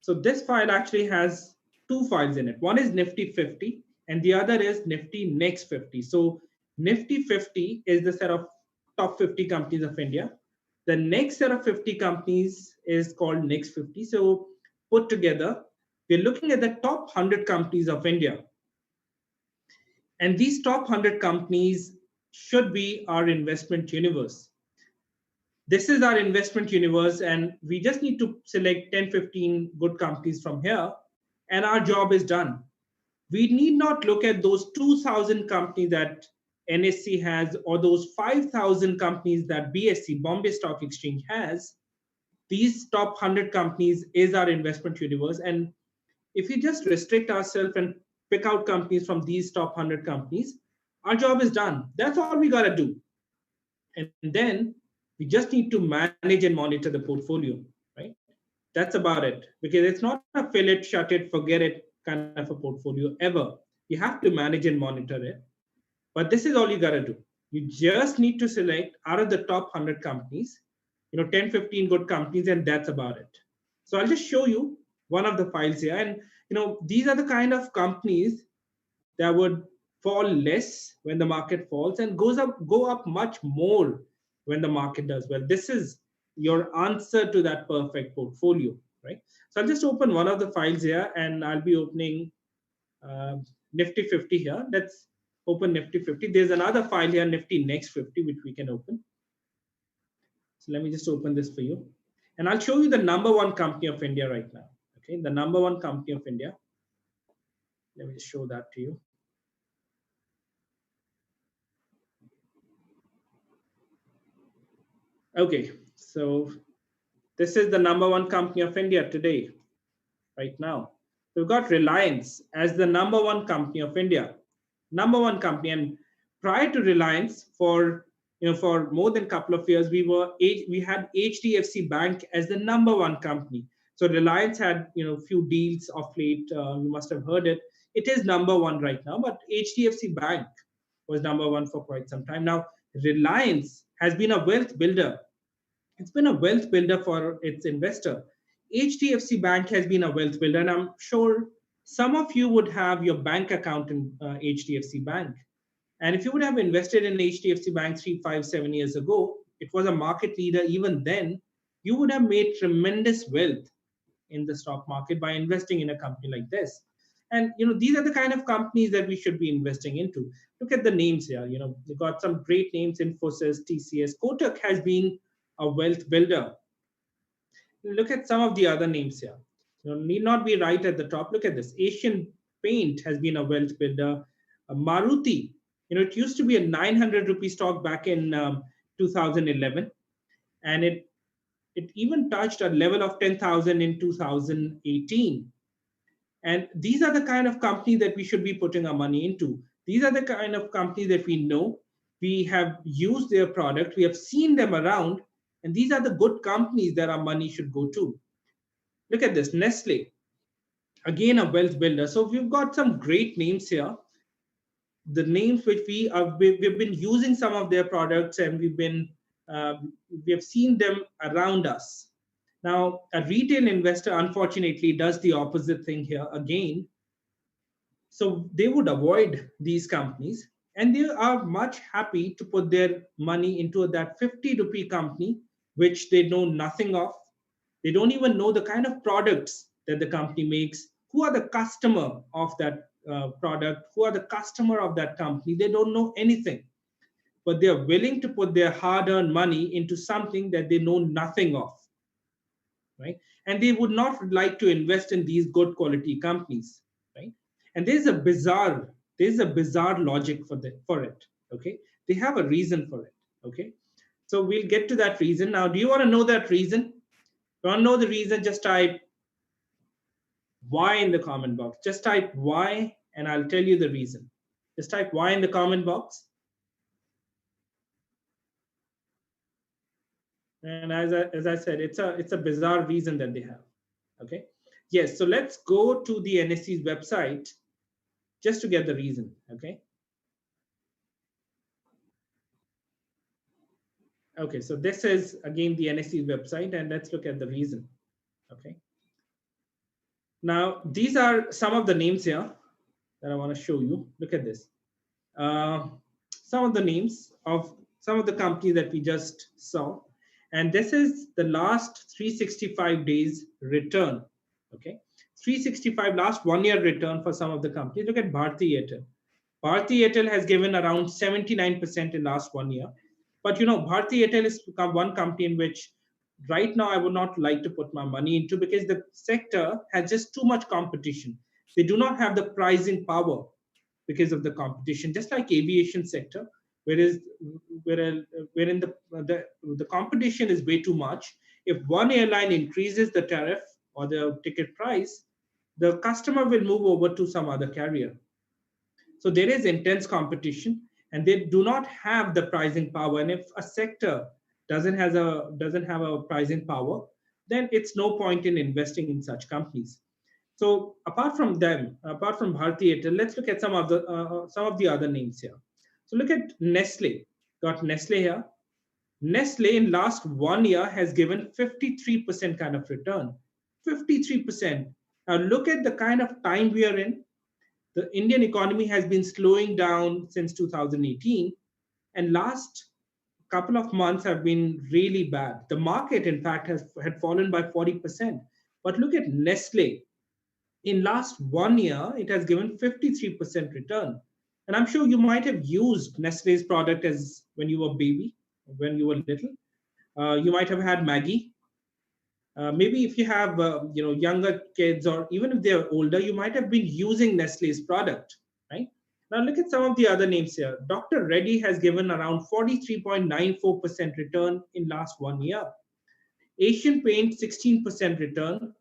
So this file actually has two files in it. One is Nifty 50 and the other is Nifty Next 50. So Nifty 50 is the set of top 50 companies of India. The next set of 50 companies is called Next 50. So put together, we're looking at the top 100 companies of India. And these top 100 companies should be our investment universe. This is our investment universe, and we just need to select 10, 15 good companies from here, and our job is done. We need not look at those 2,000 companies that NSE has or those 5,000 companies that BSE, Bombay Stock Exchange, has. These top 100 companies is our investment universe. And if we just restrict ourselves and pick out companies from these top 100 companies, our job is done. That's all we got to do. And then we just need to manage and monitor the portfolio, right? That's about it, because it's not a fill it, shut it, forget it kind of a portfolio ever. You have to manage and monitor it. But this is all you got to do. You just need to select out of the top 100 companies, 10, 15 good companies, and that's about it. So I'll just show you one of the files here. And, these are the kind of companies that would fall less when the market falls and go up much more when the market does well. This is your answer to that perfect portfolio, right? So I'll just open one of the files here, and I'll be opening uh, Nifty 50 here. Let's open Nifty 50. There's another file here, Nifty Next 50, which we can open. So let me just open this for you. And I'll show you the number one company of India right now. Okay, the number one company of India. Let me just show that to you. Okay, so this is the number one company of India today, right now. We've got Reliance as the number one company of India, number one company. And prior to Reliance, for more than a couple of years, we had HDFC Bank as the number one company. So Reliance had few deals of late. You must have heard it. It is number one right now, but HDFC Bank was number one for quite some time now. Reliance has been a wealth builder. It's been a wealth builder for its investor. HDFC Bank has been a wealth builder, and I'm sure some of you would have your bank account in HDFC Bank. And if you would have invested in HDFC Bank 3, 5, 7 years ago, it was a market leader even then, you would have made tremendous wealth in the stock market by investing in a company like this. And these are the kind of companies that we should be investing into. Look at the names here. You've got some great names: Infosys, TCS. Kotak has been a wealth builder. Look at some of the other names here. Need not be right at the top. Look at this. Asian Paint has been a wealth builder. Maruti, it used to be a 900 rupee stock back in 2011, and it even touched a level of 10,000 in 2018. And these are the kind of company that we should be putting our money into. These are the kind of company that we know. We have used their product. We have seen them around. And these are the good companies that our money should go to. Look at this, Nestle, again a wealth builder. So we've got some great names here. The names which we've been using some of their products, and we have seen them around us. Now, a retail investor, unfortunately, does the opposite thing here again. So they would avoid these companies, and they are much happy to put their money into that 50 rupee company, which they know nothing of. They don't even know the kind of products that the company makes, who are the customer of that product, who are the customer of that company. They don't know anything, but they are willing to put their hard-earned money into something that they know nothing of, right? And they would not like to invest in these good quality companies, right? And there's a bizarre logic for it, okay? They have a reason for it, okay? So we'll get to that reason. Now, do you want to know that reason? You want to know the reason? Just type why in the comment box. Just type why, and I'll tell you the reason. Just type why in the comment box. And as I said, it's a bizarre reason that they have. Okay. Yes. So let's go to the NSE's website just to get the reason. Okay. Okay. So this is again the NSE's website, and let's look at the reason. Okay. Now these are some of the names here that I want to show you. Look at this. Uh, some of the names of some of the companies that we just saw, and this is the last 365 days return. Okay, 365 last 1 year return for some of the companies. Look at Bharti Airtel. Bharti Airtel has given around 79% in last 1 year. But you know, Bharti Airtel is one company in which right now I would not like to put my money into, because the sector has just too much competition. They do not have the pricing power because of the competition, just like aviation sector, whereas wherein the competition is way too much. If one airline increases the tariff or the ticket price, the customer will move over to some other carrier. So there is intense competition, and they do not have the pricing power. And if a sector doesn't have a pricing power, then it's no point in investing in such companies. So apart from them, apart from Bharti Airtel, let's look at some of the other names here. So look at Nestle. Got Nestle here. Nestle in last 1 year has given 53% kind of return. 53%. Now look at the kind of time we are in. The Indian economy has been slowing down since 2018, and last couple of months have been really bad. The market, in fact, had fallen by 40%. But look at Nestle. In last 1 year, it has given 53% return. And I'm sure you might have used Nestle's product as when you were a baby, when you were little. You might have had Maggie. Maybe if you have younger kids, or even if they're older, you might have been using Nestle's product, right? Now look at some of the other names here. Dr. Reddy has given around 43.94% return in last 1 year. Asian Paint 16% return.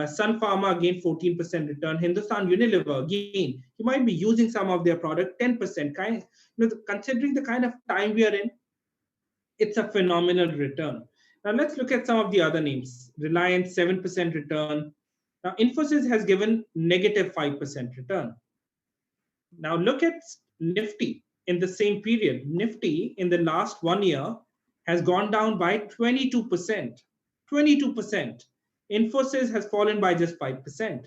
Sun Pharma again 14% return. Hindustan Unilever again, you might be using some of their product 10%. Considering the kind of time we are in, it's a phenomenal return. Now let's look at some of the other names. Reliance 7% return. Now Infosys has given negative 5% return. Now look at Nifty in the same period. Nifty in the last 1 year has gone down by 22%. 22%. Infosys has fallen by just 5%.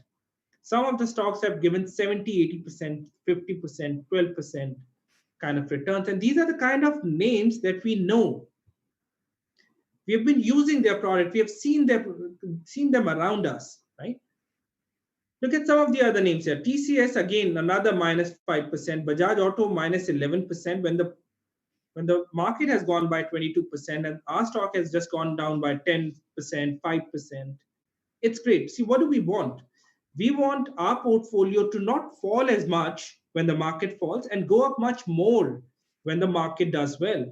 Some of the stocks have given 70, 80%, 50%, 12% kind of returns. And these are the kind of names that we know. We have been using their product. We have seen them around us, right? Look at some of the other names here. TCS again, another minus 5%. Bajaj Auto minus 11% when the market has gone by 22% and our stock has just gone down by 10%, 5%. It's great. See, what do we want? We want our portfolio to not fall as much when the market falls and go up much more when the market does well.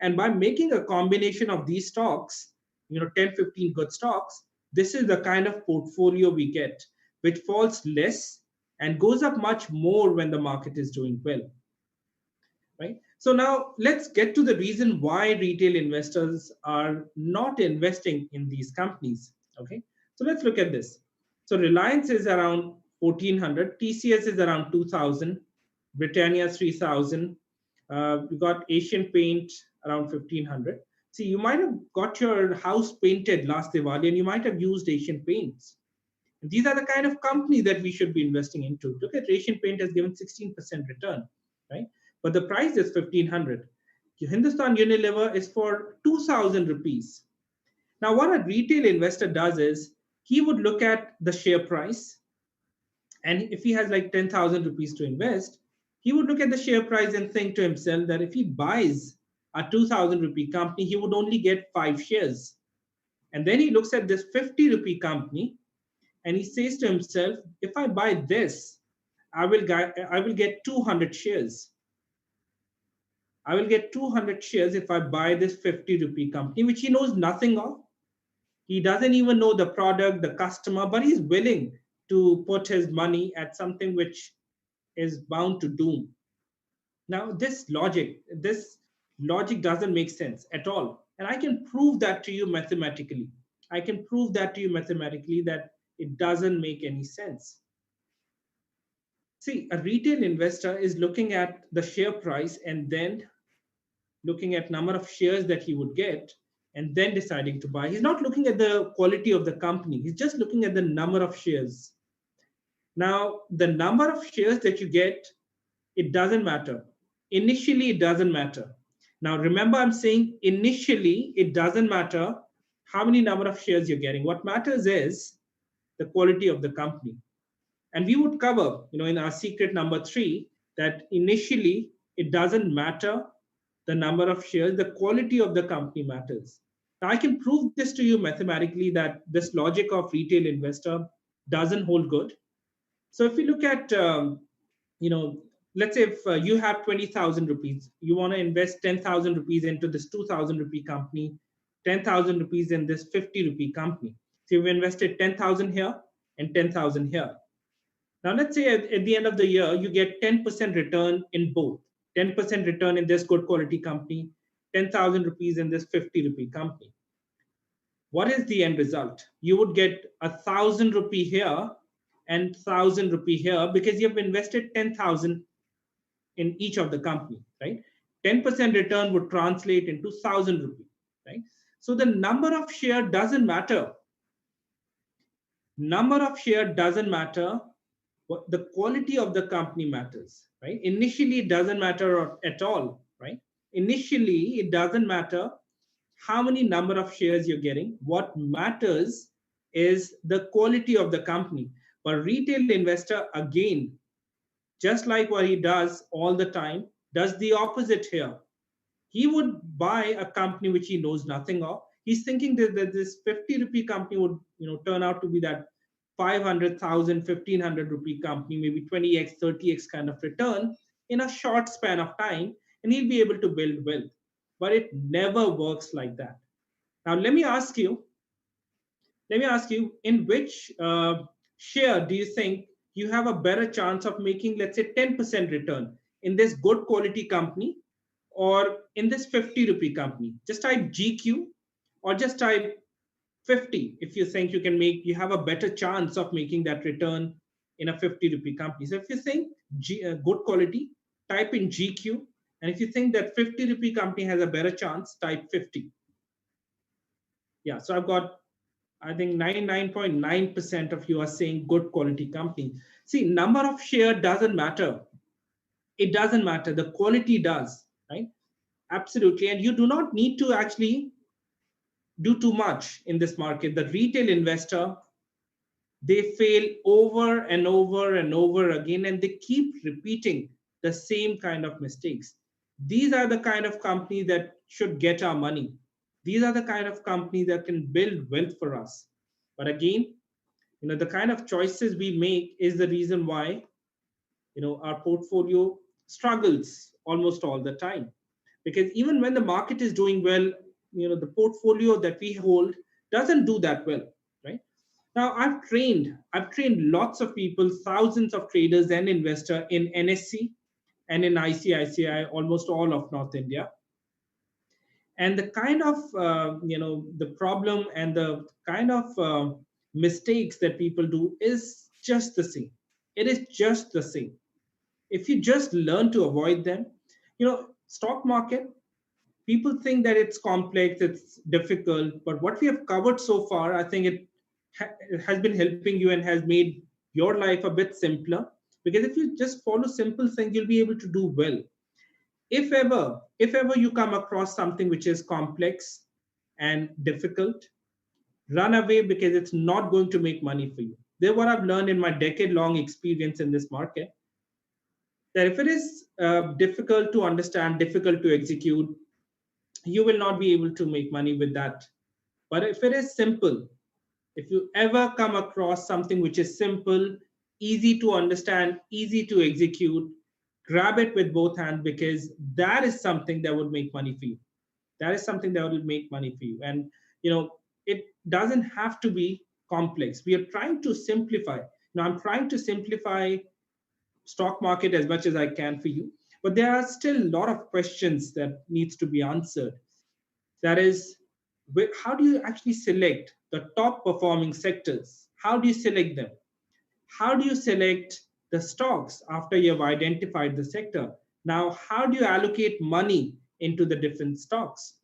And by making a combination of these stocks, 10, 15 good stocks, this is the kind of portfolio we get, which falls less and goes up much more when the market is doing well. Right? So now let's get to the reason why retail investors are not investing in these companies. Okay. So let's look at this. So Reliance is around 1400, TCS is around 2000, Britannia 3000. We got Asian Paint around 1500. See, you might have got your house painted last Diwali and you might have used Asian Paints. And these are the kind of companies that we should be investing into. Look at Asian Paint has given 16% return, right? But the price is 1500. Hindustan Unilever is for 2000 rupees. Now, what a retail investor does is he would look at the share price, And if he has like 10,000 rupees to invest, he would look at the share price and think to himself that if he buys a 2,000 rupee company, he would only get 5 shares. And then he looks at this 50 rupee company and he says to himself, if I buy this, I will get 200 shares. I will get 200 shares if I buy this 50 rupee company, which he knows nothing of. He doesn't even know the product, the customer, but he's willing to put his money at something which is bound to doom. Now, this logic doesn't make sense at all. And I can prove that to you mathematically. I can prove that to you mathematically that it doesn't make any sense. See, a retail investor is looking at the share price and then looking at number of shares that he would get and then deciding to buy. He's not looking at the quality of the company. He's just looking at the number of shares. Now, the number of shares that you get, it doesn't matter. Initially, it doesn't matter. Now, remember, I'm saying initially, it doesn't matter how many number of shares you're getting. What matters is the quality of the company. And we would cover, in our secret number 3, that initially, it doesn't matter the number of shares, the quality of the company matters. Now, I can prove this to you mathematically that this logic of retail investor doesn't hold good. So if you look at, you know, let's say if you have 20,000 rupees, you want to invest 10,000 rupees into this 2,000 rupee company, 10,000 rupees in this 50 rupee company. So you've invested 10,000 here and 10,000 here. Now, let's say at the end of the year, you get 10% return in both. 10% return in this good quality company, 10,000 rupees in this 50 rupee company. What is the end result? You would get 1,000 rupee here and 1,000 rupee here because you've invested 10,000 in each of the company, right? 10% return would translate into 1,000 rupee, right? So the number of share doesn't matter. Number of share doesn't matter. What the quality of the company matters, right? Initially, it doesn't matter at all, right? Initially, it doesn't matter how many number of shares you're getting. What matters is the quality of the company. But retail investor, again, just like what he does all the time, does the opposite here. He would buy a company which he knows nothing of. He's thinking that this 50 rupee company would turn out to be that 500,000, 1,500 rupee company, maybe 20x, 30x kind of return in a short span of time, and he'll be able to build wealth. But it never works like that. Now, let me ask you, in which share do you think you have a better chance of making, let's say, 10% return in this good quality company or in this 50 rupee company? Just type GQ or just type 50 if you think you have a better chance of making that return in a 50 rupee company. So if you think good quality, type in GQ. And if you think that 50 rupee company has a better chance, type 50. Yeah, so I've got, I think 99.9% of you are saying good quality company. See, number of share doesn't matter. It doesn't matter. The quality does, right? Absolutely. And you do not need to actually do too much in this market. The retail investor, they fail over and over and over again, and they keep repeating the same kind of mistakes. These are the kind of companies that should get our money. These are the kind of companies that can build wealth for us. But again, the kind of choices we make is the reason why our portfolio struggles almost all the time. Because even when the market is doing well, the portfolio that we hold doesn't do that well, right? Now, I've trained lots of people, thousands of traders and investors in NSC and in ICICI, almost all of North India. And the kind of the problem and the kind of mistakes that people do is just the same. It is just the same. If you just learn to avoid them, stock market, people think that it's complex, it's difficult, but what we have covered so far, I think it has been helping you and has made your life a bit simpler. Because if you just follow simple things, you'll be able to do well. If ever you come across something which is complex and difficult, run away, because it's not going to make money for you. They're what I've learned in my decade-long experience in this market, that if it is difficult to understand, difficult to execute, you will not be able to make money with that. But if it is simple, if you ever come across something which is simple, easy to understand, easy to execute, grab it with both hands, because that is something that would make money for you. That is something that will make money for you. And it doesn't have to be complex. We are trying to simplify. I'm trying to simplify stock market as much as I can for you. But there are still a lot of questions that needs to be answered. That is, how do you actually select the top performing sectors? How do you select them? How do you select the stocks after you've identified the sector? Now, how do you allocate money into the different stocks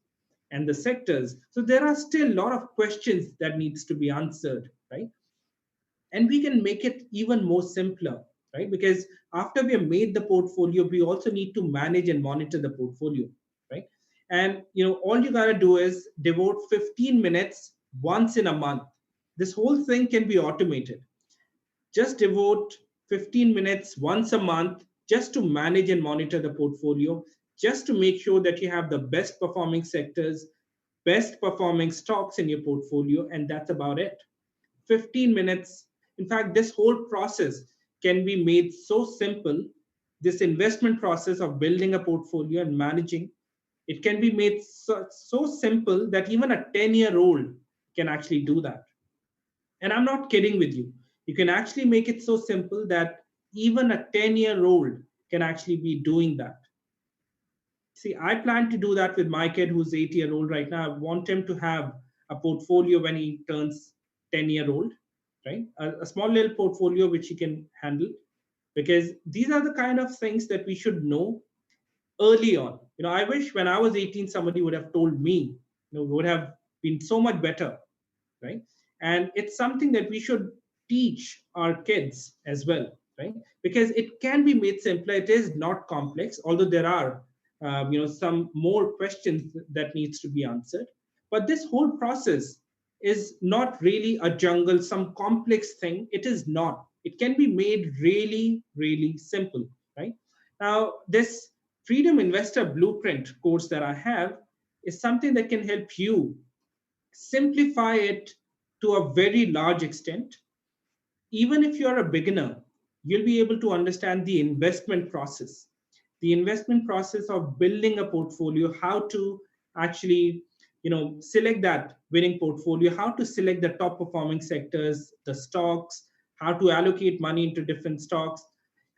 and the sectors? So there are still a lot of questions that needs to be answered, right? And we can make it even more simpler, right? Because after we have made the portfolio, we also need to manage and monitor the portfolio, right? And all you got to do is devote 15 minutes once in a month. This whole thing can be automated. Just devote 15 minutes once a month just to manage and monitor the portfolio, just to make sure that you have the best performing sectors, best performing stocks in your portfolio, and that's about it. 15 minutes. In fact, this whole process can be made so simple. This investment process of building a portfolio and managing, it can be made so simple that even a 10-year-old can actually do that. And I'm not kidding with you. You can actually make it so simple that even a 10-year-old can actually be doing that. See, I plan to do that with my kid who's 8-year-old right now. I want him to have a portfolio when he turns 10-year-old, right? A small little portfolio which he can handle, because these are the kind of things that we should know early on. I wish when I was 18, somebody would have told me, would have been so much better, right? And it's something that we should teach our kids as well, right? Because it can be made simpler. It is not complex, although there are some more questions that needs to be answered. But this whole process is not really a jungle, some complex thing. It is not. It can be made really, really simple, right? Now, this Freedom Investor Blueprint course that I have is something that can help you simplify it to a very large extent. Even if you're a beginner, you'll be able to understand the investment process of building a portfolio, how to actually select that winning portfolio, how to select the top performing sectors, the stocks, how to allocate money into different stocks,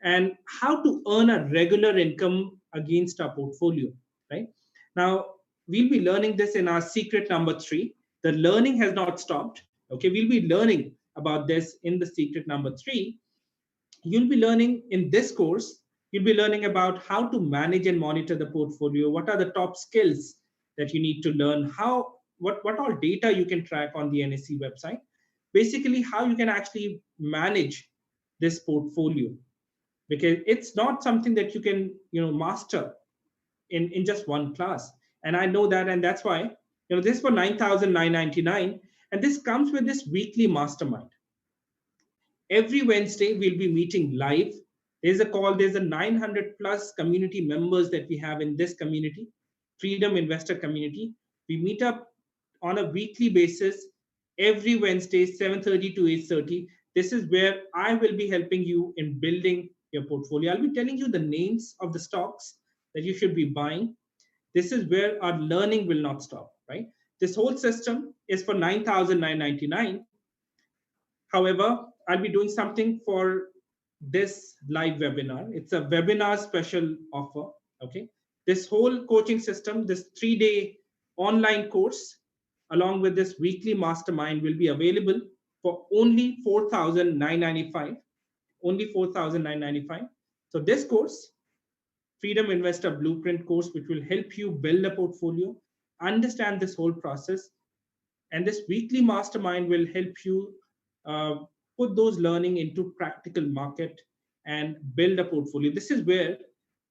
and how to earn a regular income against our portfolio, right? Now, we'll be learning this in our secret number 3. The learning has not stopped. Okay, we'll be learning about this in the secret number 3. You'll be learning in this course, you'll be learning about how to manage and monitor the portfolio, what are the top skills that you need to learn, what all data you can track on the NSE website, basically how you can actually manage this portfolio, because it's not something that you can master in just one class. And I know that, and that's why this is for 9,999, and this comes with this weekly mastermind. Every Wednesday we'll be meeting live. There's a 900 plus community members that we have in this community, Freedom Investor Community. We meet up on a weekly basis every Wednesday, 7:30 to 8:30. This is where I will be helping you in building your portfolio. I'll be telling you the names of the stocks that you should be buying. This is where our learning will not stop, right? This whole system is for 9,999. However, I'll be doing something for this live webinar. It's a webinar special offer. Okay. This whole coaching system, this 3-day online course, along with this weekly mastermind, will be available for only 4,995. Only 4,995. So this course, Freedom Investor Blueprint course, which will help you build a portfolio, understand this whole process, and this weekly mastermind will help you uh, put those learning into practical market and build a portfolio. This is where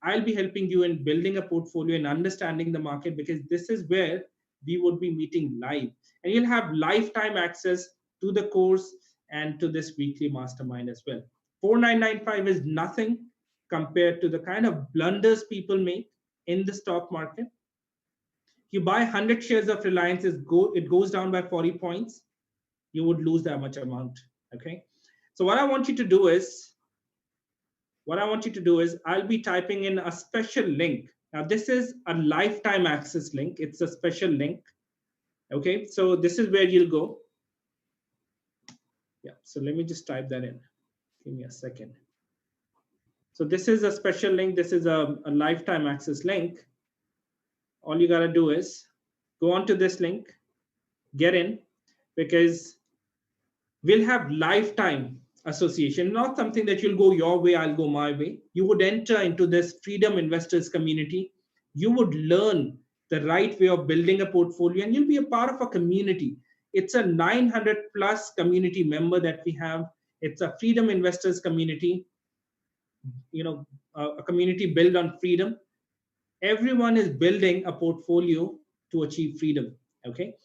I'll be helping you in building a portfolio and understanding the market, because this is where we would be meeting live, and you'll have lifetime access to the course. and to this weekly mastermind as well. 4995 is nothing compared to the kind of blunders people make in the stock market. You buy 100 shares of Reliance, it goes down by 40 points, you would lose that much amount. Okay. So what I want you to do is I'll be typing in a special link. Now, this is a lifetime access link. It's a special link. Okay. So this is where you'll go. Yeah. So let me just type that in. Give me a second. So this is a special link. This is a lifetime access link. All you got to do is go onto this link, get in, because we'll have lifetime association, not something that you'll go your way, I'll go my way. You would enter into this freedom investors community. You would learn the right way of building a portfolio, and you'll be a part of a community. It's a 900 plus community member that we have. It's a freedom investors community, a community built on freedom. Everyone is building a portfolio to achieve freedom. Okay.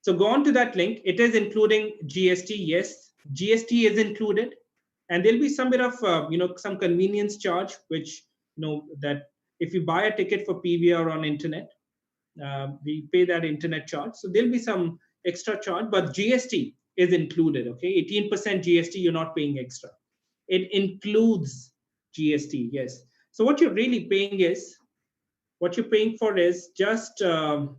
So go on to that link. It is including GST. Yes, GST is included, and there'll be some bit of some convenience charge, which that if you buy a ticket for PVR on internet, we pay that internet charge. So there'll be some extra charge, but GST is included. Okay, 18% GST. You're not paying extra. It includes GST. Yes. So what you're really paying is what you're paying for is just the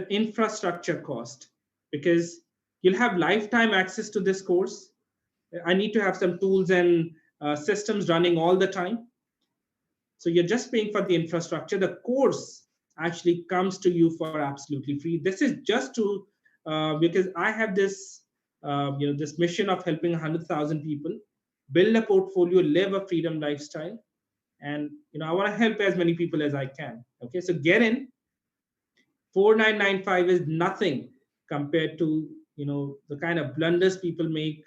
infrastructure cost, because you'll have lifetime access to this course. I need to have some tools and systems running all the time. So you're just paying for the infrastructure. The course actually comes to you for absolutely free. This is just to because I have this this mission of helping 100,000 people build a portfolio, live a freedom lifestyle, and I want to help as many people as I can. Okay, so get in. 4995 is nothing compared to the kind of blunders people make,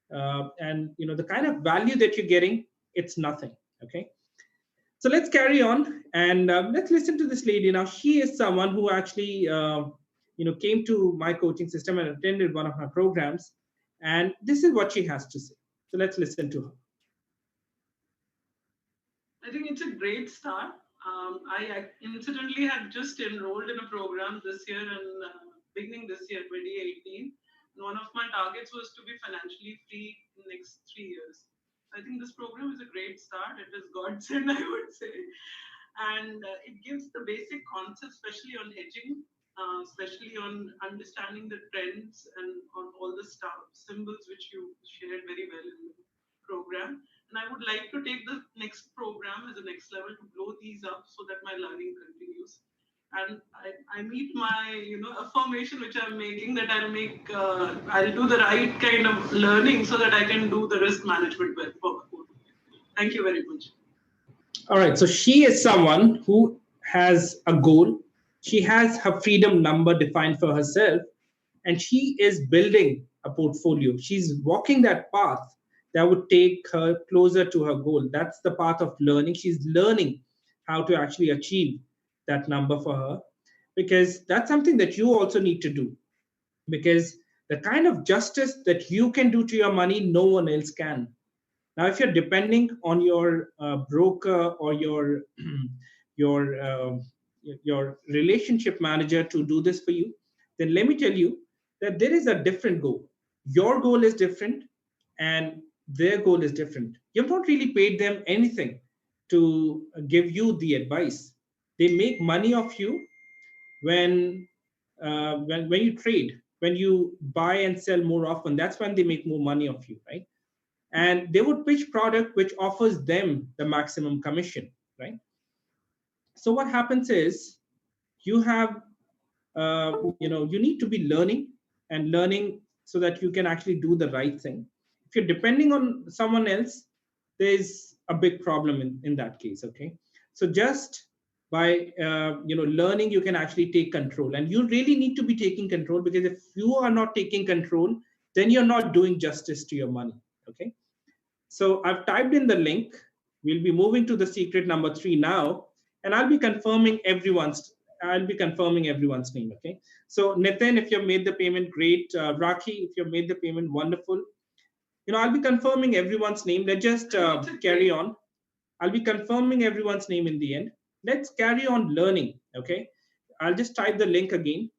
and the kind of value that you're getting. It's nothing. Okay, so let's carry on, and let's listen to this lady. Now, she is someone who actually came to my coaching system and attended one of my programs, and this is what she has to say. So let's listen to her. I think it's a great start. I incidentally had just enrolled in a program this year and beginning this year, 2018. And one of my targets was to be financially free in the next 3 years. I think this program is a great start. It is godsend, I would say. And it gives the basic concepts, especially on hedging, especially on understanding the trends and on all the symbols which you shared very well in the program. And I would like to take the next program as a next level to blow these up so that my learning continues. And I meet my affirmation which I'm making, that I'll do the right kind of learning so that I can do the risk management well for my portfolio. Thank you very much. All right. So she is someone who has a goal. She has her freedom number defined for herself, and she is building a portfolio. She's walking that path that would take her closer to her goal. That's the path of learning. She's learning how to actually achieve that number for her, because that's something that you also need to do. Because the kind of justice that you can do to your money, no one else can. Now, if you're depending on your broker or your your relationship manager to do this for you, then let me tell you that there is a different goal. Your goal is different, and their goal is different. You've not really paid them anything to give you the advice. They make money off you when when you trade, when you buy and sell more often. That's when they make more money off you, right? And they would pitch product which offers them the maximum commission, right? So what happens is you have you need to be learning and learning so that you can actually do the right thing. If you're depending on someone else, there's a big problem in that case. Okay, so just by learning, you can actually take control, and you really need to be taking control, because if you are not taking control, then you're not doing justice to your money. Okay, so I've typed in the link. We'll be moving to the secret number 3 now, and I'll be confirming everyone's. I'll be confirming everyone's name. Okay. So Nitin, if you've made the payment, great. Raki, if you've made the payment, wonderful. I'll be confirming everyone's name. Let's just carry on. I'll be confirming everyone's name in the end. Let's carry on learning. Okay. I'll just type the link again.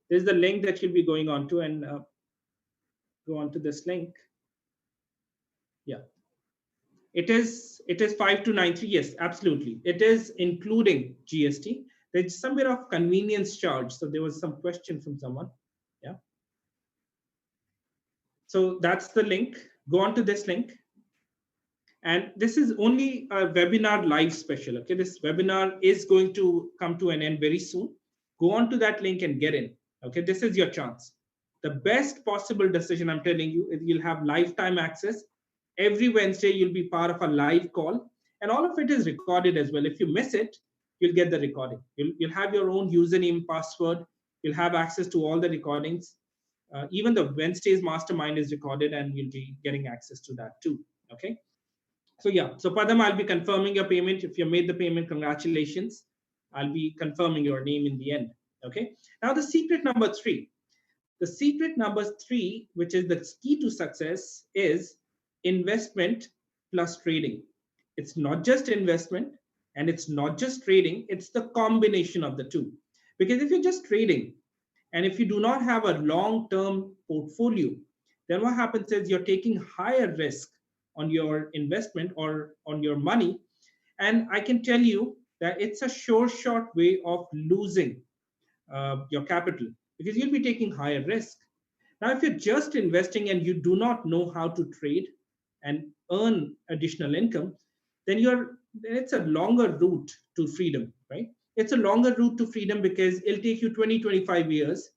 There's the link that you'll be going on to, and go on to this link. Yeah. It is 5293. Yes, absolutely. It is including GST. There's some bit of convenience charge. So there was some question from someone. Yeah. So that's the link. Go on to this link. And this is only a webinar live special. Okay. This webinar is going to come to an end very soon. Go on to that link and get in. Okay. This is your chance. The best possible decision, I'm telling you, is you'll have lifetime access. Every Wednesday, you'll be part of a live call, and all of it is recorded as well. If you miss it, you'll get the recording. You'll have your own username, password. You'll have access to all the recordings. Even the Wednesday's mastermind is recorded, and you'll be getting access to that too. Okay. So yeah, so Padam, I'll be confirming your payment. If you made the payment, congratulations. I'll be confirming your name in the end. Okay. Now the secret number 3. The secret number 3, which is the key to success, is investment plus trading. It's not just investment and it's not just trading, it's the combination of the two. Because if you're just trading and if you do not have a long term portfolio, then what happens is you're taking higher risk on your investment or on your money. And I can tell you that it's a sure shot way of losing your capital because you'll be taking higher risk. Now, if you're just investing and you do not know how to trade and earn additional income, then it's a longer route to freedom, right? It's a longer route to freedom because it'll take you 20, 25 years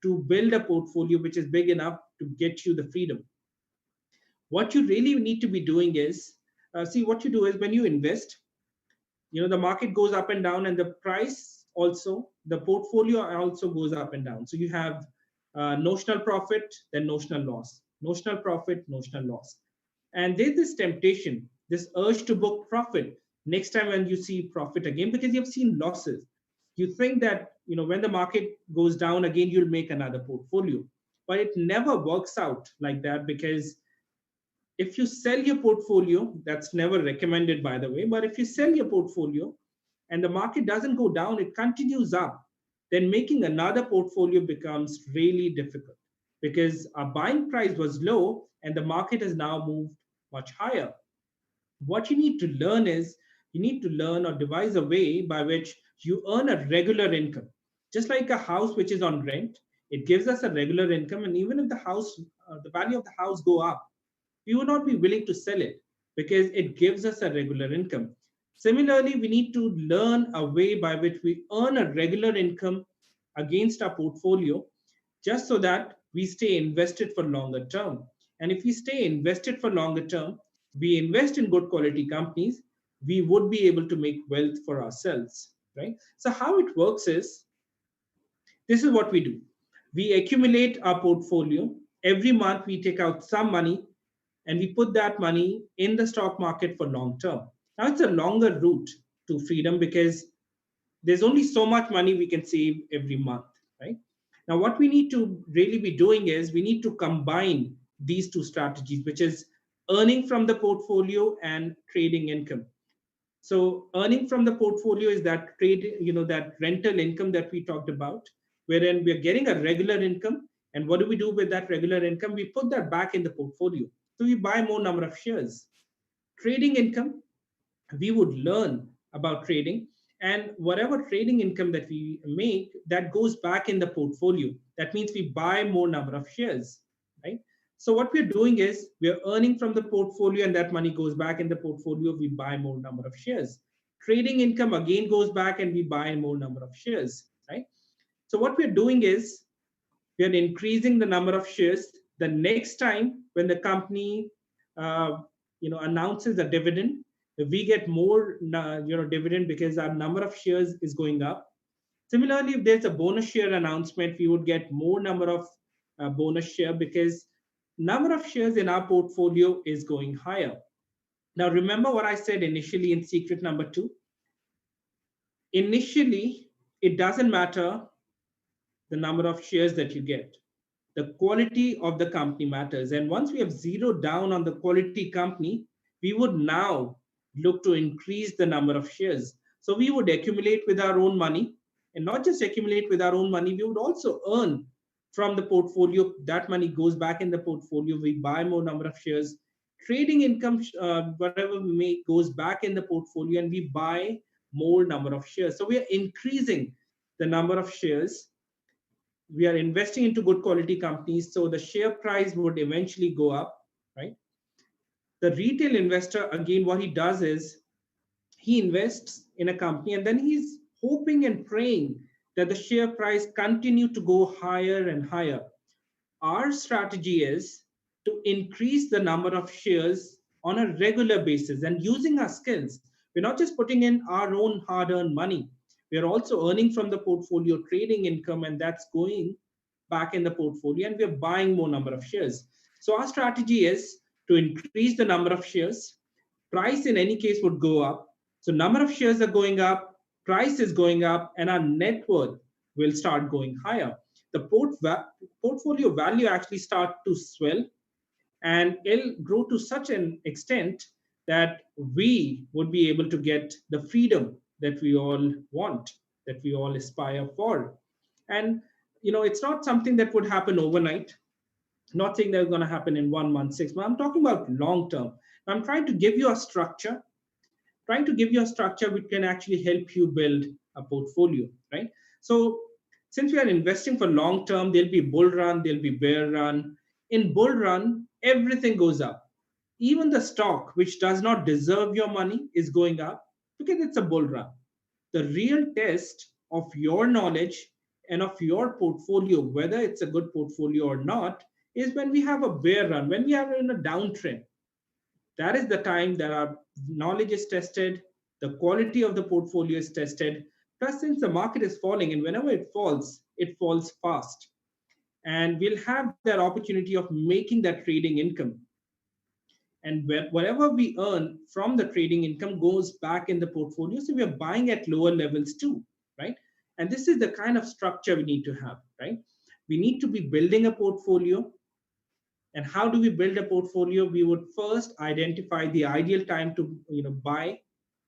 to build a portfolio which is big enough to get you the freedom. What you really need to be doing is, see, what you do is when you invest, the market goes up and down, and the price also, the portfolio also goes up and down. So you have notional profit, then notional loss, notional profit, notional loss. And there's this temptation, this urge to book profit next time when you see profit again, because you've seen losses. You think that when the market goes down again, you'll make another portfolio, but it never works out like that. Because if you sell your portfolio, that's never recommended, by the way, but if you sell your portfolio and the market doesn't go down, it continues up, then making another portfolio becomes really difficult because our buying price was low and the market has now moved much higher. What you need to learn is you need to learn or devise a way by which you earn a regular income. Just like a house which is on rent, it gives us a regular income, and even if the value of the house go up, we would not be willing to sell it because it gives us a regular income. Similarly, we need to learn a way by which we earn a regular income against our portfolio just so that we stay invested for longer term. And if we stay invested for longer term, we invest in good quality companies, we would be able to make wealth for ourselves, right? So how it works is, this is what we do. We accumulate our portfolio. Every month we take out some money and we put that money in the stock market for long term. Now it's a longer route to freedom because there's only so much money we can save every month, right? Now, what we need to really be doing is we need to combine these two strategies, which is earning from the portfolio and trading income. So earning from the portfolio is that that rental income that we talked about, wherein we're getting a regular income. And what do we do with that regular income? We put that back in the portfolio. So we buy more number of shares. Trading income, we would learn about trading, and whatever trading income that we make, that goes back in the portfolio. That means we buy more number of shares, right? So what we're doing is we're earning from the portfolio, and that money goes back in the portfolio. We buy more number of shares. Trading income again goes back and we buy more number of shares, right? So what we're doing is we are increasing the number of shares. The next time when the company announces a dividend, we get more dividend because our number of shares is going up. Similarly, if there's a bonus share announcement, we would get more number of bonus share because number of shares in our portfolio is going higher. Now remember what I said initially in secret number 2. Initially, it doesn't matter the number of shares that you get. The quality of the company matters. And once we have zeroed down on the quality company, we would now look to increase the number of shares. So we would accumulate with our own money, and not just accumulate with our own money, we would also earn from the portfolio. That money goes back in the portfolio. We buy more number of shares. Trading income, whatever we make, goes back in the portfolio, and we buy more number of shares. So we are increasing the number of shares. We are investing into good quality companies, so the share price would eventually go up, right? The retail investor, again, what he does is he invests in a company, and then he's hoping and praying that the share price continue to go higher and higher. Our strategy is to increase the number of shares on a regular basis and using our skills. We're not just putting in our own hard earned money, we're also earning from the portfolio trading income, and that's going back in the portfolio, and we're buying more number of shares. So our strategy is to increase the number of shares. Price in any case would go up. So number of shares are going up, price is going up, and our net worth will start going higher. The portfolio value actually start to swell, and it'll grow to such an extent that we would be able to get the freedom that we all want, that we all aspire for. And it's not something that would happen overnight. Not saying that's going to happen in 1 month, 6 months. I'm talking about long term. I'm trying to give you a structure, which can actually help you build a portfolio, right? So since we are investing for long term, there'll be bull run, there'll be bear run. In bull run, everything goes up. Even the stock, which does not deserve your money, is going up because it's a bull run. The real test of your knowledge and of your portfolio, whether it's a good portfolio or not, is when we have a bear run, when we are in a downtrend. That is the time that our knowledge is tested, the quality of the portfolio is tested. Plus, since the market is falling, and whenever it falls fast. And we'll have that opportunity of making that trading income. And whatever we earn from the trading income goes back in the portfolio. So we are buying at lower levels too, right? And this is the kind of structure we need to have, right? We need to be building a portfolio. And how do we build a portfolio? We would first identify the ideal time to buy,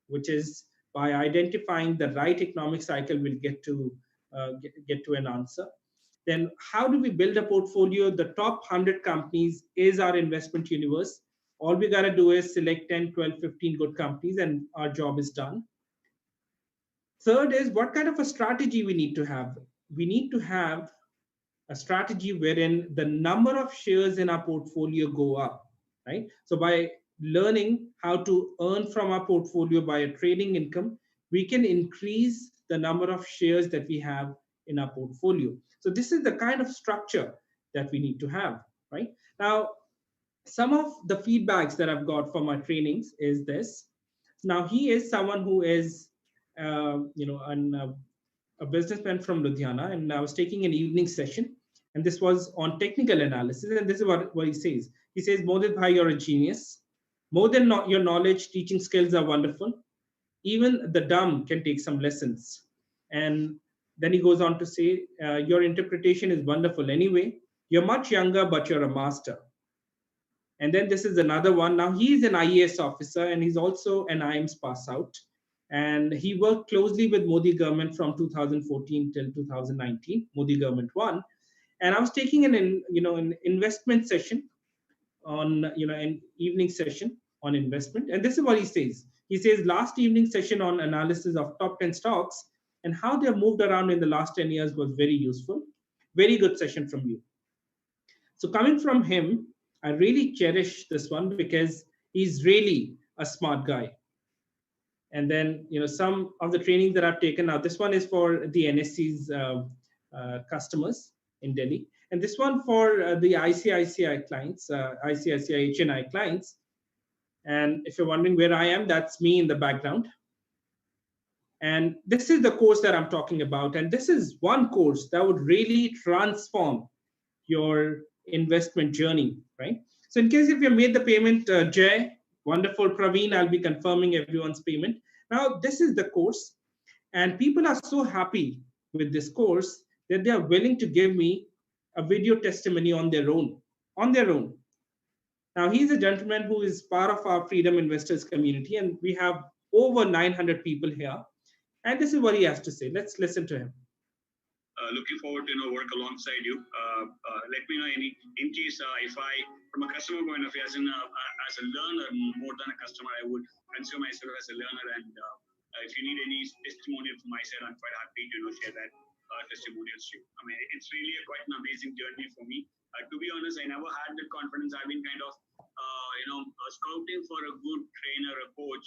which is by identifying the right economic cycle. We'll get to an answer. Then how do we build a portfolio? The top 100 companies is our investment universe. All we got to do is select 10, 12, 15 good companies, and our job is done. Third is, what kind of a strategy we need to have? We need to have a strategy wherein the number of shares in our portfolio go up, right? So by learning how to earn from our portfolio by a trading income, we can increase the number of shares that we have in our portfolio. So this is the kind of structure that we need to have, right? Now, some of the feedbacks that I've got from my trainings is this. Now, he is someone who is, a businessman from Ludhiana, and I was taking an evening session, and this was on technical analysis. And this is what he says. He says, Modit Bhai, you're a genius. More than your knowledge, teaching skills are wonderful. Even the dumb can take some lessons. And then he goes on to say, your interpretation is wonderful anyway. You're much younger, but you're a master. And then this is another one. Now, he's an IAS officer, and he's also an IIMS pass out. And he worked closely with Modi government from 2014 till 2019, Modi government 1. And I was taking an investment session on, an evening session on investment. And this is what he says. He says, last evening session on analysis of top 10 stocks and how they have moved around in the last 10 years was very useful. Very good session from you. So coming from him, I really cherish this one because he's really a smart guy. And then, some of the trainings that I've taken now, this one is for the NSC's customers in Delhi. And this one for the ICICI clients, ICICI HNI clients. And if you're wondering where I am, that's me in the background. And this is the course that I'm talking about. And this is one course that would really transform your investment journey, right? So in case if you made the payment, Jay, wonderful, Praveen, I'll be confirming everyone's payment. Now, this is the course, and people are so happy with this course that they are willing to give me a video testimony on their own. On their own. Now, he's a gentleman who is part of our Freedom Investors community, and we have over 900 people here. And this is what he has to say. Let's listen to him. Looking forward to work alongside you. Let me know in case if I, from a customer point of view, as a learner more than a customer, I would consider myself as a learner. And if you need any testimonial from my side, I'm quite happy to share that testimonials to you. I mean, it's really quite an amazing journey for me. To be honest, I never had the confidence. I've been kind of scouting for a good trainer, a coach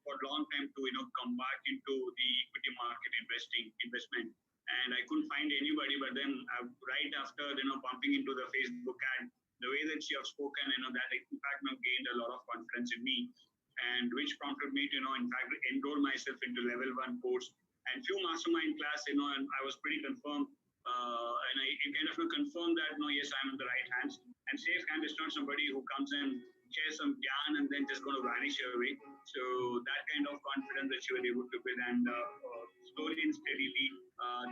for a long time to come back into the equity market investment. And I couldn't find anybody, but then right after bumping into the Facebook ad, the way that she have spoken, that in fact gained a lot of confidence in me, and which prompted me to in fact enroll myself into level 1 course and few mastermind class, and I was pretty confirmed, and I kind of confirmed that yes, I'm in the right hands, and safe hand is not somebody who comes and shares some yarn and then just going to vanish away. So that kind of confidence that you were able to build, and slowly and steadily.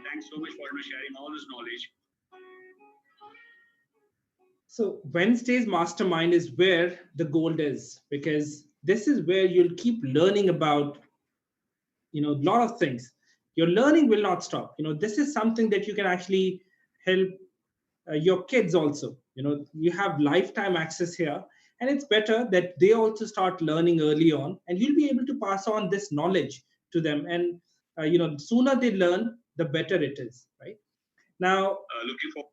Thanks so much for sharing all this knowledge. So Wednesday's mastermind is where the gold is, because this is where you'll keep learning about a lot of things. Your learning will not stop. This is something that you can actually help your kids also. You have lifetime access here, and it's better that they also start learning early on, and you'll be able to pass on this knowledge to them. And sooner they learn, the better it is, right? Now, looking for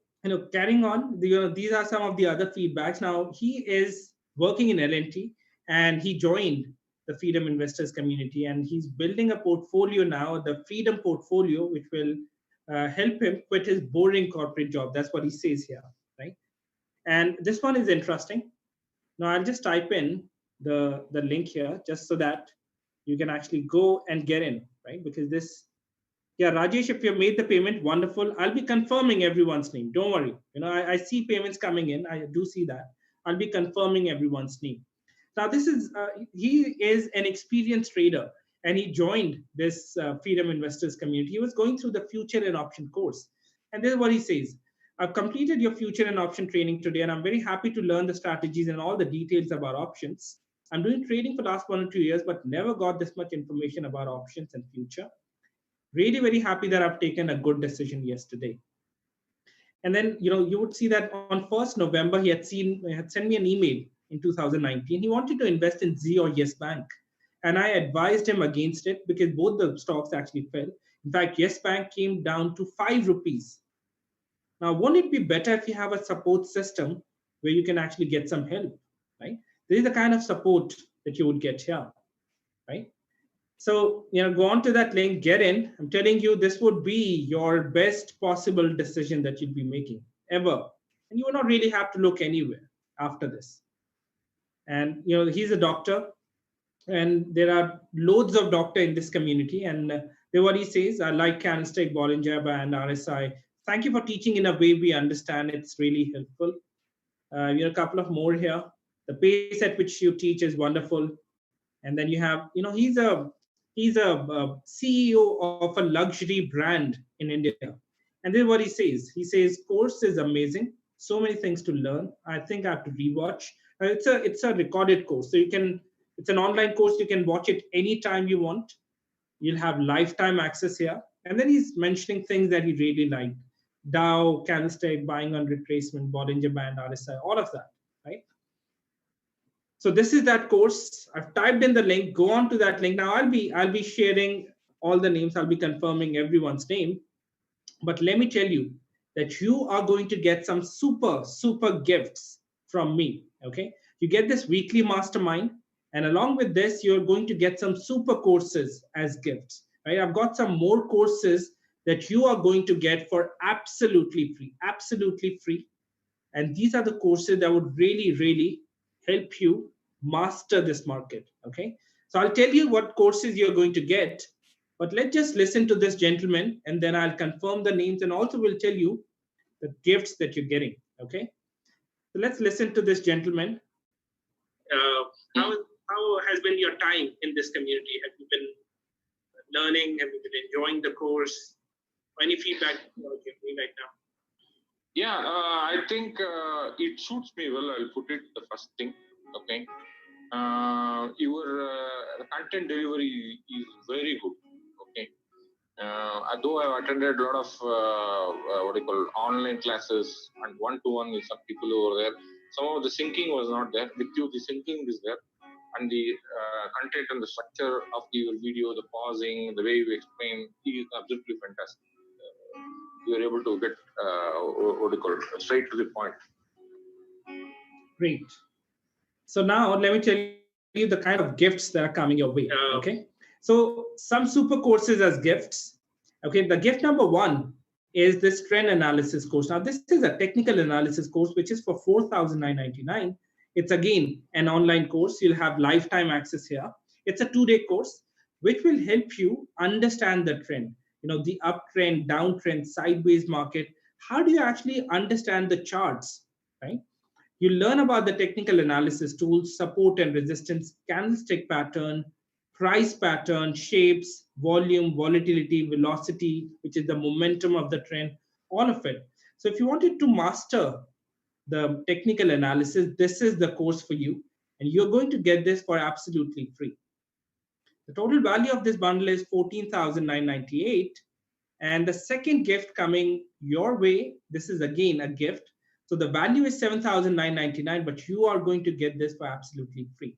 carrying on, these are some of the other feedbacks. Now, he is working in L&T, and he joined the Freedom Investors community, and he's building a portfolio now, the Freedom portfolio, which will help him quit his boring corporate job. That's what he says here, right? And this one is interesting. Now, I'll just type in the link here just so that you can actually go and get in, right? Because this, yeah, Rajesh, if you've made the payment, wonderful. I'll be confirming everyone's name. Don't worry. I see payments coming in. I do see that. I'll be confirming everyone's name. Now, this is, he is an experienced trader, and he joined this Freedom Investors community. He was going through the future and option course. And this is what he says. I've completed your future and option training today, and I'm very happy to learn the strategies and all the details about options. I'm doing trading for the last 1 or 2 years, but never got this much information about options and future. Really very happy that I've taken a good decision yesterday. And then you would see that on 1st November he had sent me an email in 2019. He wanted to invest in Z or Yes Bank, and I advised him against it because both the stocks actually fell. In fact, Yes Bank came down to 5 rupees. Now, won't it be better if you have a support system where you can actually get some help, right? This is the kind of support that you would get here, right? So, go on to that link, get in. I'm telling you, this would be your best possible decision that you'll be making ever. And you will not really have to look anywhere after this. And, he's a doctor, and there are loads of doctor in this community. And what he says, I like Candlestick, Bollinger Band, RSI. Thank you for teaching in a way we understand. It's really helpful. A couple of more here. The pace at which you teach is wonderful. And then you have, he's a CEO of a luxury brand in India. And this is what he says. He says, course is amazing. So many things to learn. I think I have to rewatch. It's a recorded course. So it's an online course. You can watch it anytime you want. You'll have lifetime access here. And then he's mentioning things that he really liked. Dow, Candlestick, buying on retracement, Bollinger Band, RSI, all of that, right? So this is that course. I've typed in the link. Go on to that link. Now I'll be sharing all the names. I'll be confirming everyone's name. But let me tell you that you are going to get some super gifts from me. Okay, you get this weekly mastermind, and along with this, you're going to get some super courses as gifts. Right? I've got some more courses that you are going to get for absolutely free. And these are the courses that would really help you master this market. Okay, so I'll tell you what courses you're going to get, but let's just listen to this gentleman, and then I'll confirm the names, and also will tell you the gifts that you're getting. Okay, so let's listen to this gentleman. How has been your time in this community? Have you been learning? Have you been enjoying the course? Any feedback you give me right now? Yeah, I think it suits me well. I'll put it the first thing. Okay. Your content delivery is very good. Okay. Although I've attended a lot of what do you call online classes and one-to-one with some people over there, some of the syncing was not there. With you, the syncing is there, and the content and the structure of your video, the pausing, the way you explain is absolutely fantastic. You are able to get what do you call straight to the point. Great. So now let me tell you the kind of gifts that are coming your way. Okay. So some super courses as gifts. Okay. The gift number one is this trend analysis course. Now this is a technical analysis course which is for 4,999. It's again an online course. You'll have lifetime access here. It's a 2-day course which will help you understand the trend. The uptrend, downtrend, sideways market. How do you actually understand the charts, right? You learn about the technical analysis tools, support and resistance, candlestick pattern, price pattern, shapes, volume, volatility, velocity, which is the momentum of the trend, all of it. So if you wanted to master the technical analysis, this is the course for you. And you're going to get this for absolutely free. The total value of this bundle is 14,998. And the second gift coming your way, this is again a gift. So the value is 7,999, but you are going to get this for absolutely free.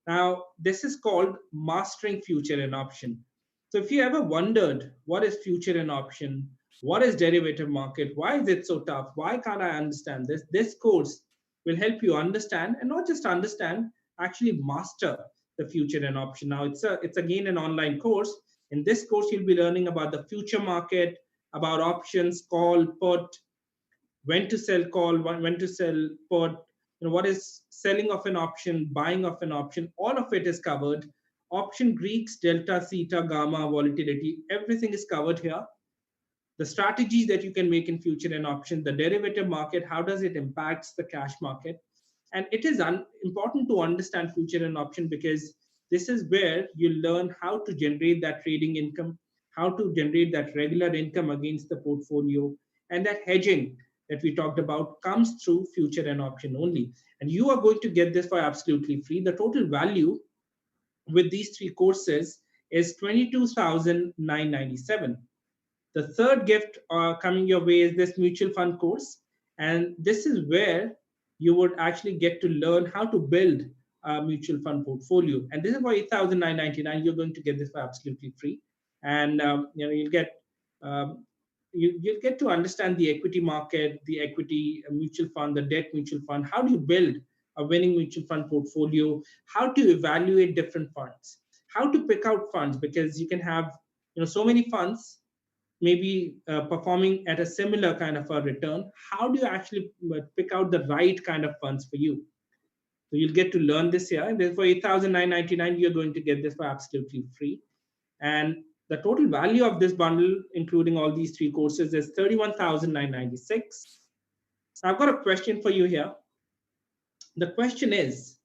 Now, this is called Mastering Future and Option. So if you ever wondered what is future and option, what is derivative market, why is it so tough, why can't I understand this? This course will help you understand, and not just understand, actually master the future and option. Now it's again an online course. In this course, you'll be learning about the future market, about options, call, put, when to sell call, when to sell put, what is selling of an option, buying of an option, all of it is covered. Option Greeks, delta, theta, gamma, volatility, everything is covered here. The strategies that you can make in future and option, the derivative market, how does it impacts the cash market. And it is important to understand future and option because this is where you learn how to generate that trading income, how to generate that regular income against the portfolio, and that hedging that we talked about comes through future and option only. And you are going to get this for absolutely free. The total value with these three courses is 22,997. The third gift coming your way is this mutual fund course. And this is where you would actually get to learn how to build a mutual fund portfolio. And this is for 8,999. You're going to get this for absolutely free. And you'll get you'll get to understand the equity market, the equity mutual fund, the debt mutual fund. How do you build a winning mutual fund portfolio? How to evaluate different funds? How to pick out funds, because you can have so many funds maybe performing at a similar kind of a return. How do you actually pick out the right kind of funds for you? So you'll get to learn this here. And for 8,999, you're going to get this for absolutely free. And the total value of this bundle, including all these three courses, is 31,996. I've got a question for you here. The question is,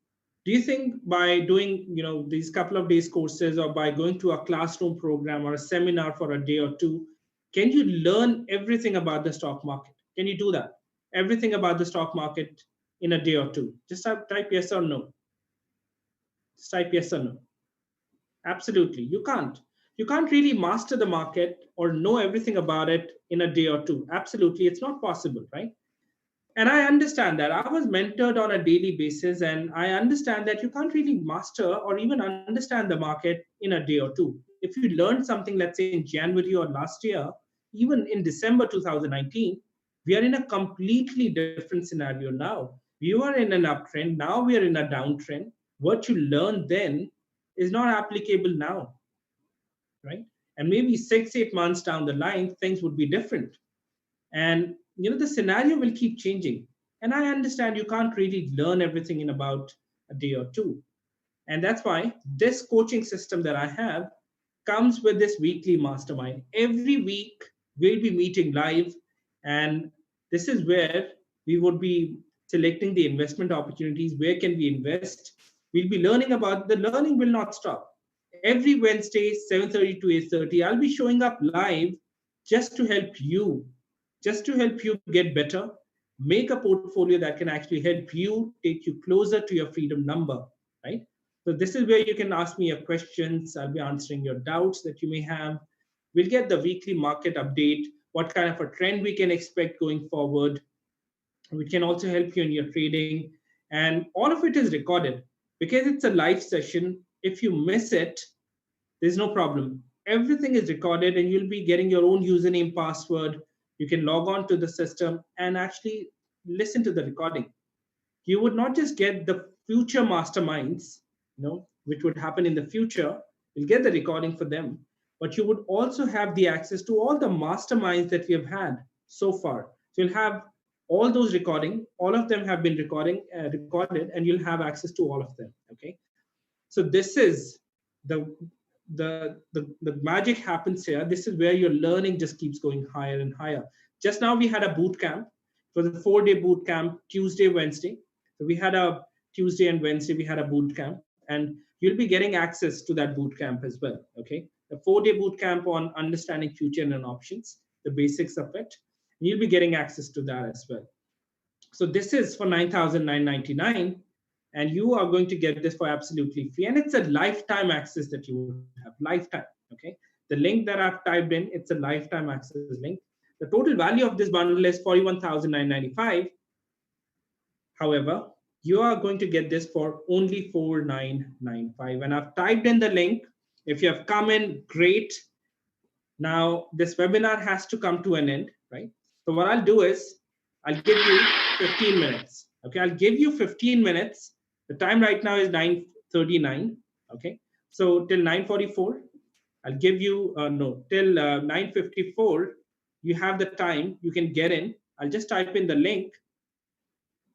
do you think by doing these couple of days courses, or by going to a classroom program or a seminar for a day or two, can you learn everything about the stock market? Can you do that? Everything about the stock market in a day or two? Just type yes or no. Just type yes or no. Absolutely. You can't really master the market or know everything about it in a day or two. Absolutely. It's not possible, right? And I understand that. I was mentored on a daily basis, and I understand that you can't really master or even understand the market in a day or two. If you learned something, let's say in January or last year, even in December 2019, we are in a completely different scenario now. We were in an uptrend, now we are in a downtrend. What you learned then is not applicable now, right? And maybe 6, 8 months down the line, things would be different. And the scenario will keep changing. And I understand you can't really learn everything in about a day or two. And that's why this coaching system that I have comes with this weekly mastermind. Every week we'll be meeting live, and this is where we would be selecting the investment opportunities. Where can we invest? We'll be learning about, the learning will not stop. Every Wednesday 7:30 to 8:30 I'll be showing up live just to help you, get better, make a portfolio that can actually help you take you closer to your freedom number, right? So this is where you can ask me your questions. I'll be answering your doubts that you may have. We'll get the weekly market update, what kind of a trend we can expect going forward. We can also help you in your trading. And all of it is recorded because it's a live session. If you miss it, there's no problem. Everything is recorded and you'll be getting your own username, password. You can log on to the system and actually listen to the recording. You would not just get the future masterminds, which would happen in the future. You'll get the recording for them, but you would also have the access to all the masterminds that we have had so far. So you'll have all those recording. All of them have been recorded, and you'll have access to all of them. Okay. So this is the the magic happens here. This is where your learning just keeps going higher and higher. Just now we had a boot camp. It was a 4-day boot camp, Tuesday, Wednesday. So we had a Tuesday and Wednesday, we had a boot camp, and you'll be getting access to that boot camp as well. Okay. The 4-day boot camp on understanding future and options, the basics of it. And you'll be getting access to that as well. So this is for 9,999, and you are going to get this for absolutely free. And it's a lifetime access that you would have, lifetime. Okay. The link that I've typed in, it's a lifetime access link. The total value of this bundle is 41,995. However, you are going to get this for only 4,995. And I've typed in the link. If you have come in, great. Now this webinar has to come to an end, right? So what I'll do is I'll give you 15 minutes. Okay, I'll give you 15 minutes. The time right now is 9:39. Okay, so till 9:44, I'll give you till 9:54. You have the time. You can get in. I'll just type in the link.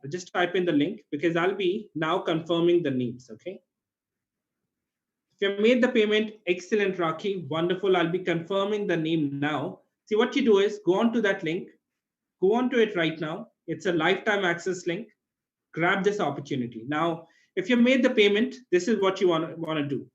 I'll just type in the link because I'll be now confirming the names. Okay. If you made the payment, excellent, Rocky, wonderful. I'll be confirming the name now. See, what you do is go on to that link, go on to it right now. It's a lifetime access link. Grab this opportunity. Now, if you made the payment, this is what you want to do.